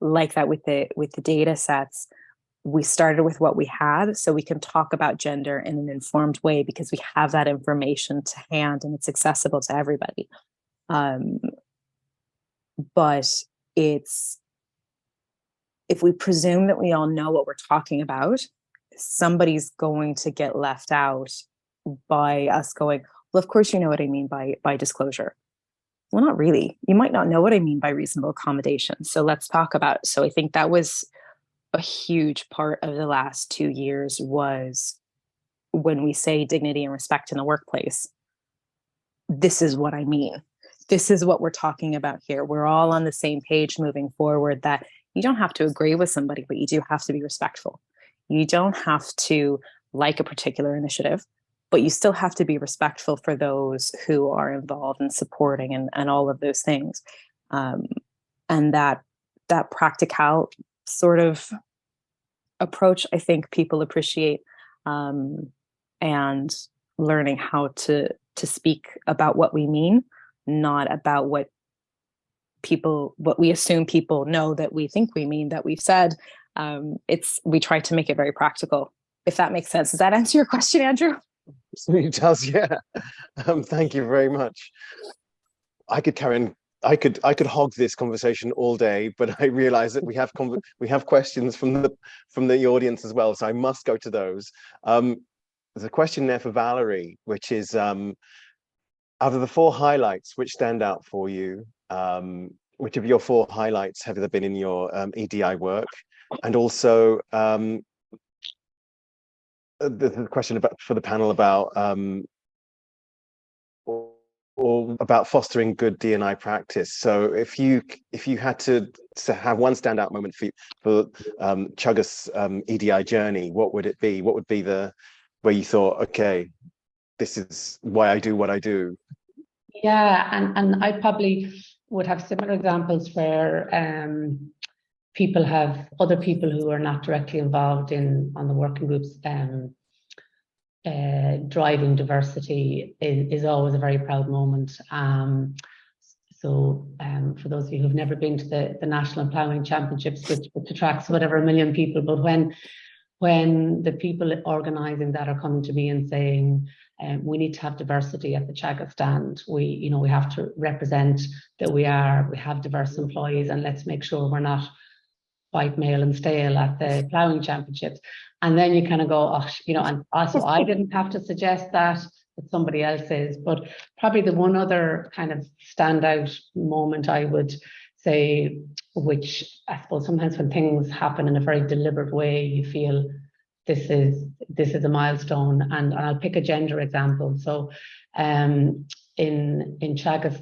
like that with the data sets. We started with what we had, so we can talk about gender in an informed way because we have that information to hand and it's accessible to everybody. But if we presume that we all know what we're talking about, somebody's going to get left out by us going, well, of course you know what I mean by disclosure. Well, not really. You might not know what I mean by reasonable accommodation. So let's talk about it. So I think that was a huge part of the last 2 years, was when we say dignity and respect in the workplace, this is what I mean. This is what we're talking about here. We're all on the same page moving forward, that you don't have to agree with somebody, but you do have to be respectful. You don't have to like a particular initiative, but you still have to be respectful for those who are involved in supporting and all of those things. And that practical sort of approach, I think people appreciate, and learning how to speak about what we mean, not about what we assume people know that we think we mean, that we've said. We try to make it very practical, if that makes sense. Does that answer your question, Andrew? It does, yeah. Thank you very much. I could carry on. I could hog this conversation all day, but I realize that we have questions from the audience as well, so I must go to those. There's a question there for Valerie, which is, out of the 4 highlights, which stand out for you? Which of your 4 highlights have there been in your EDI work? And also, the question for the panel about or about fostering good D&I practice. So if you had to have one standout moment for Chugga's EDI journey, what would it be? What would be where you thought, okay, this is why I do what I do? Yeah, and I probably would have similar examples where other people who are not directly involved on the working groups driving diversity is always a very proud moment. So for those of you who've never been to the National Ploughing Championships, which attracts whatever 1 million people, but when the people organising that are coming to me and saying, we need to have diversity at the Chagga stand, we have to represent that we have diverse employees, and let's make sure we're not white, male and stale at the ploughing championships. And then you kind of go, and also I didn't have to suggest that, but somebody else is. But probably the one other kind of standout moment I would say, which I suppose sometimes when things happen in a very deliberate way, you feel this is a milestone. And I'll pick a gender example. So in Chagga,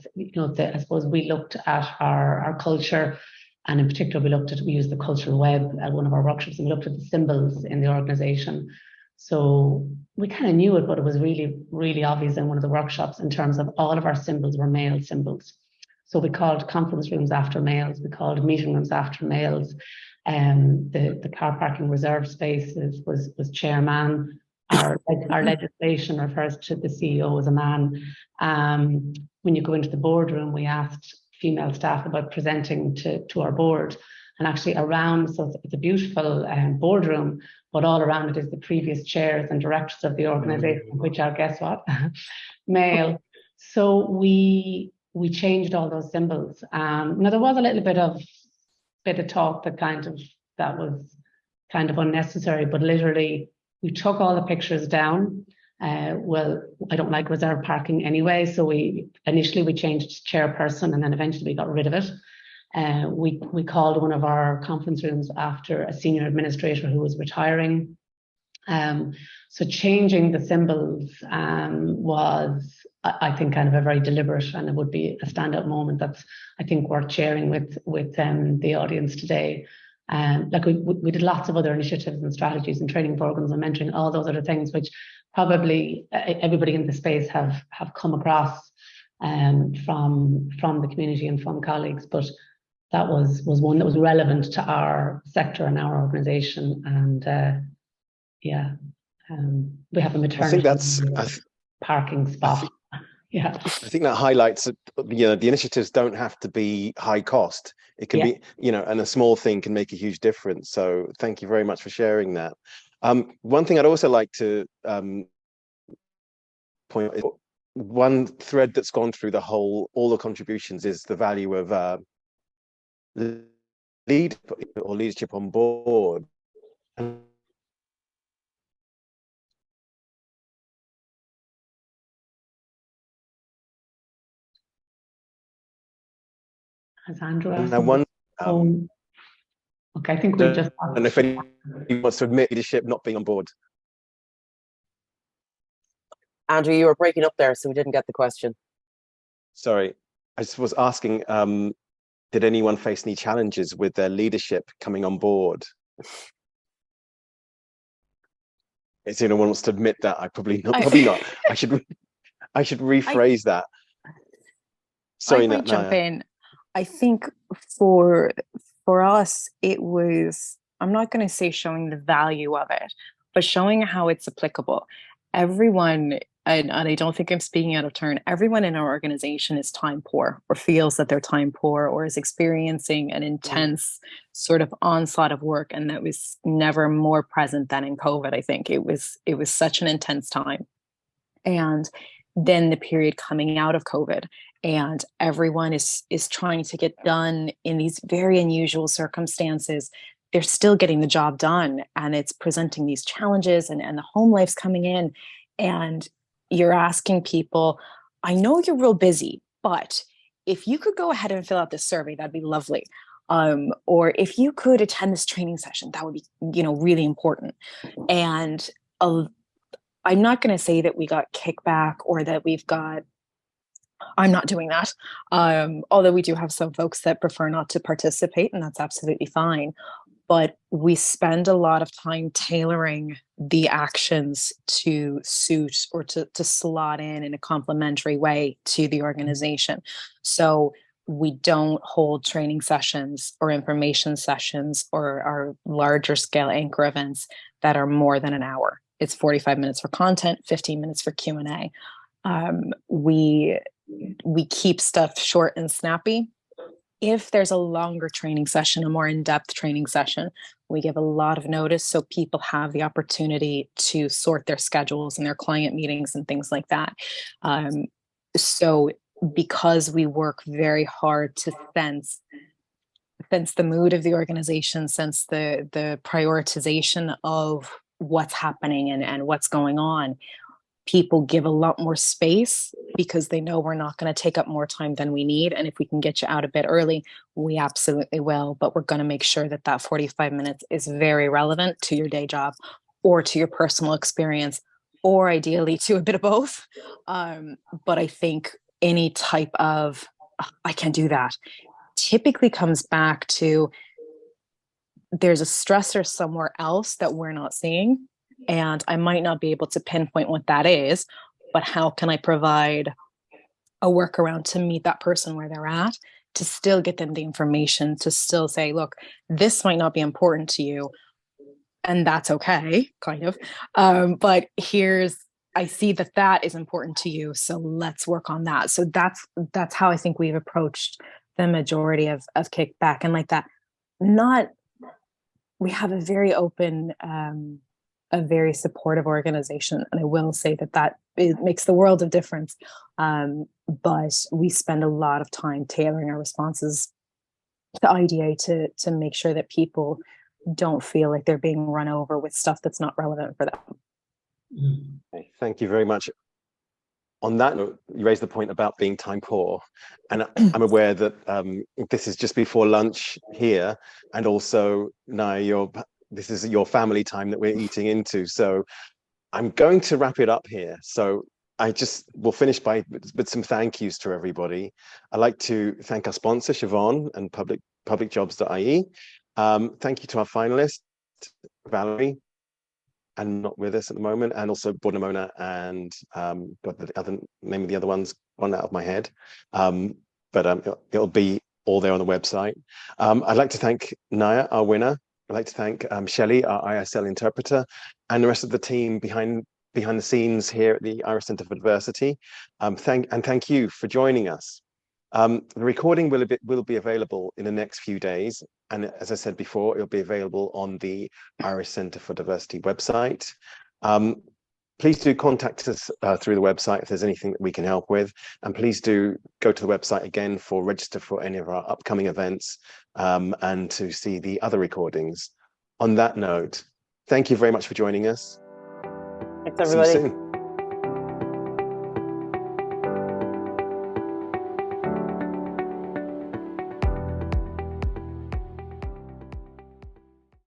I suppose we looked at our culture. And in particular, we used the cultural web at one of our workshops, and we looked at the symbols in the organisation. So we kind of knew it, but it was really, really obvious in one of the workshops in terms of all of our symbols were male symbols. So we called conference rooms after males, we called meeting rooms after males. The car parking reserve spaces was chairman. Our legislation refers to the CEO as a man. When you go into the boardroom, we asked female staff about presenting to our board, and actually so it's a beautiful boardroom, but all around it is the previous chairs and directors of the organisation, which are, guess what, male. So we changed all those symbols. Now there was a little bit of talk that was kind of unnecessary, but literally we took all the pictures down. Well, I don't like reserve parking anyway, so initially we changed chairperson, and then eventually we got rid of it. We called one of our conference rooms after a senior administrator who was retiring. So changing the symbols was, I think, kind of a very deliberate, and it would be a standout moment that's, I think, worth sharing with the audience today. Like we did lots of other initiatives and strategies and training programs and mentoring, all those other things, which probably everybody in the space have come across from the community and from colleagues, but that was one that was relevant to our sector and our organisation. And we have a maternity. I think that's parking spot. Yeah, I think that highlights, the initiatives don't have to be high cost. It can be, and a small thing can make a huge difference. So thank you very much for sharing that. One thing I'd also like to point out is one thread that's gone through all the contributions is the value of leadership on board. Has Andrew asked? And I wonder, okay, I think we just. And if anyone wants to admit leadership not being on board. Andrew, you were breaking up there, so we didn't get the question. Sorry, I just was asking, did anyone face any challenges with their leadership coming on board? If anyone wants to admit that, probably not. I should rephrase that. Sorry, I might jump in. I think for us, it was, I'm not going to say showing the value of it, but showing how it's applicable. Everyone, and I don't think I'm speaking out of turn, everyone in our organization is time poor or feels that they're time poor or is experiencing an intense sort of onslaught of work. And that was never more present than in COVID. I think it was such an intense time. And then the period coming out of COVID, and everyone is trying to get done in these very unusual circumstances. They're still getting the job done, and it's presenting these challenges, and the home life's coming in, and you're asking people, I know you're real busy, but if you could go ahead and fill out this survey, that'd be lovely. Or if you could attend this training session, that would be, really important. And I'm not going to say that we got kickback or that we've got, I'm not doing that. Although we do have some folks that prefer not to participate, and that's absolutely fine. But we spend a lot of time tailoring the actions to suit or to slot in a complementary way to the organization. So we don't hold training sessions or information sessions or our larger scale anchor events that are more than an hour. It's 45 minutes for content, 15 minutes for Q&A. We keep stuff short and snappy. If there's a longer training session, a more in-depth training session, we give a lot of notice so people have the opportunity to sort their schedules and their client meetings and things like that. So because we work very hard to sense the mood of the organization, sense the prioritization of what's happening and what's going on, people give a lot more space because they know we're not going to take up more time than we need. And if we can get you out a bit early, we absolutely will. But we're going to make sure that 45 minutes is very relevant to your day job or to your personal experience, or ideally to a bit of both. But I think any type of, I can't do that, typically comes back to there's a stressor somewhere else that we're not seeing. And I might not be able to pinpoint what that is, but how can I provide a workaround to meet that person where they're at, to still get them the information, to still say, look, this might not be important to you, and that's okay, kind of. But I see that is important to you, so let's work on that. So that's how I think we've approached the majority of kickback. And like that, we have a very open, a very supportive organization. And I will say that it makes the world of difference. But we spend a lot of time tailoring our responses to IDA to make sure that people don't feel like they're being run over with stuff that's not relevant for them. Okay, thank you very much. on that note, you raised the point about being time poor, and I'm aware that this is just before lunch here, and also now this is your family time that we're eating into. So I'm going to wrap it up here. So I just will finish with some thank yous to everybody. I'd like to thank our sponsor, Siobhan, and Publicjobs.ie. Thank you to our finalists, Valerie, and not with us at the moment, and also Bornamona and got the other name of the other ones gone out of my head, but it'll be all there on the website. I'd like to thank Naya, our winner. I'd like to thank Shelley, our ISL interpreter, and the rest of the team behind the scenes here at the Irish Centre for Diversity. Thank you for joining us. The recording will be available in the next few days. And as I said before, it'll be available on the Irish Centre for Diversity website. Please do contact us through the website if there's anything that we can help with. And please do go to the website again for register for any of our upcoming events and to see the other recordings. On that note, thank you very much for joining us. Thanks, everybody. See you soon.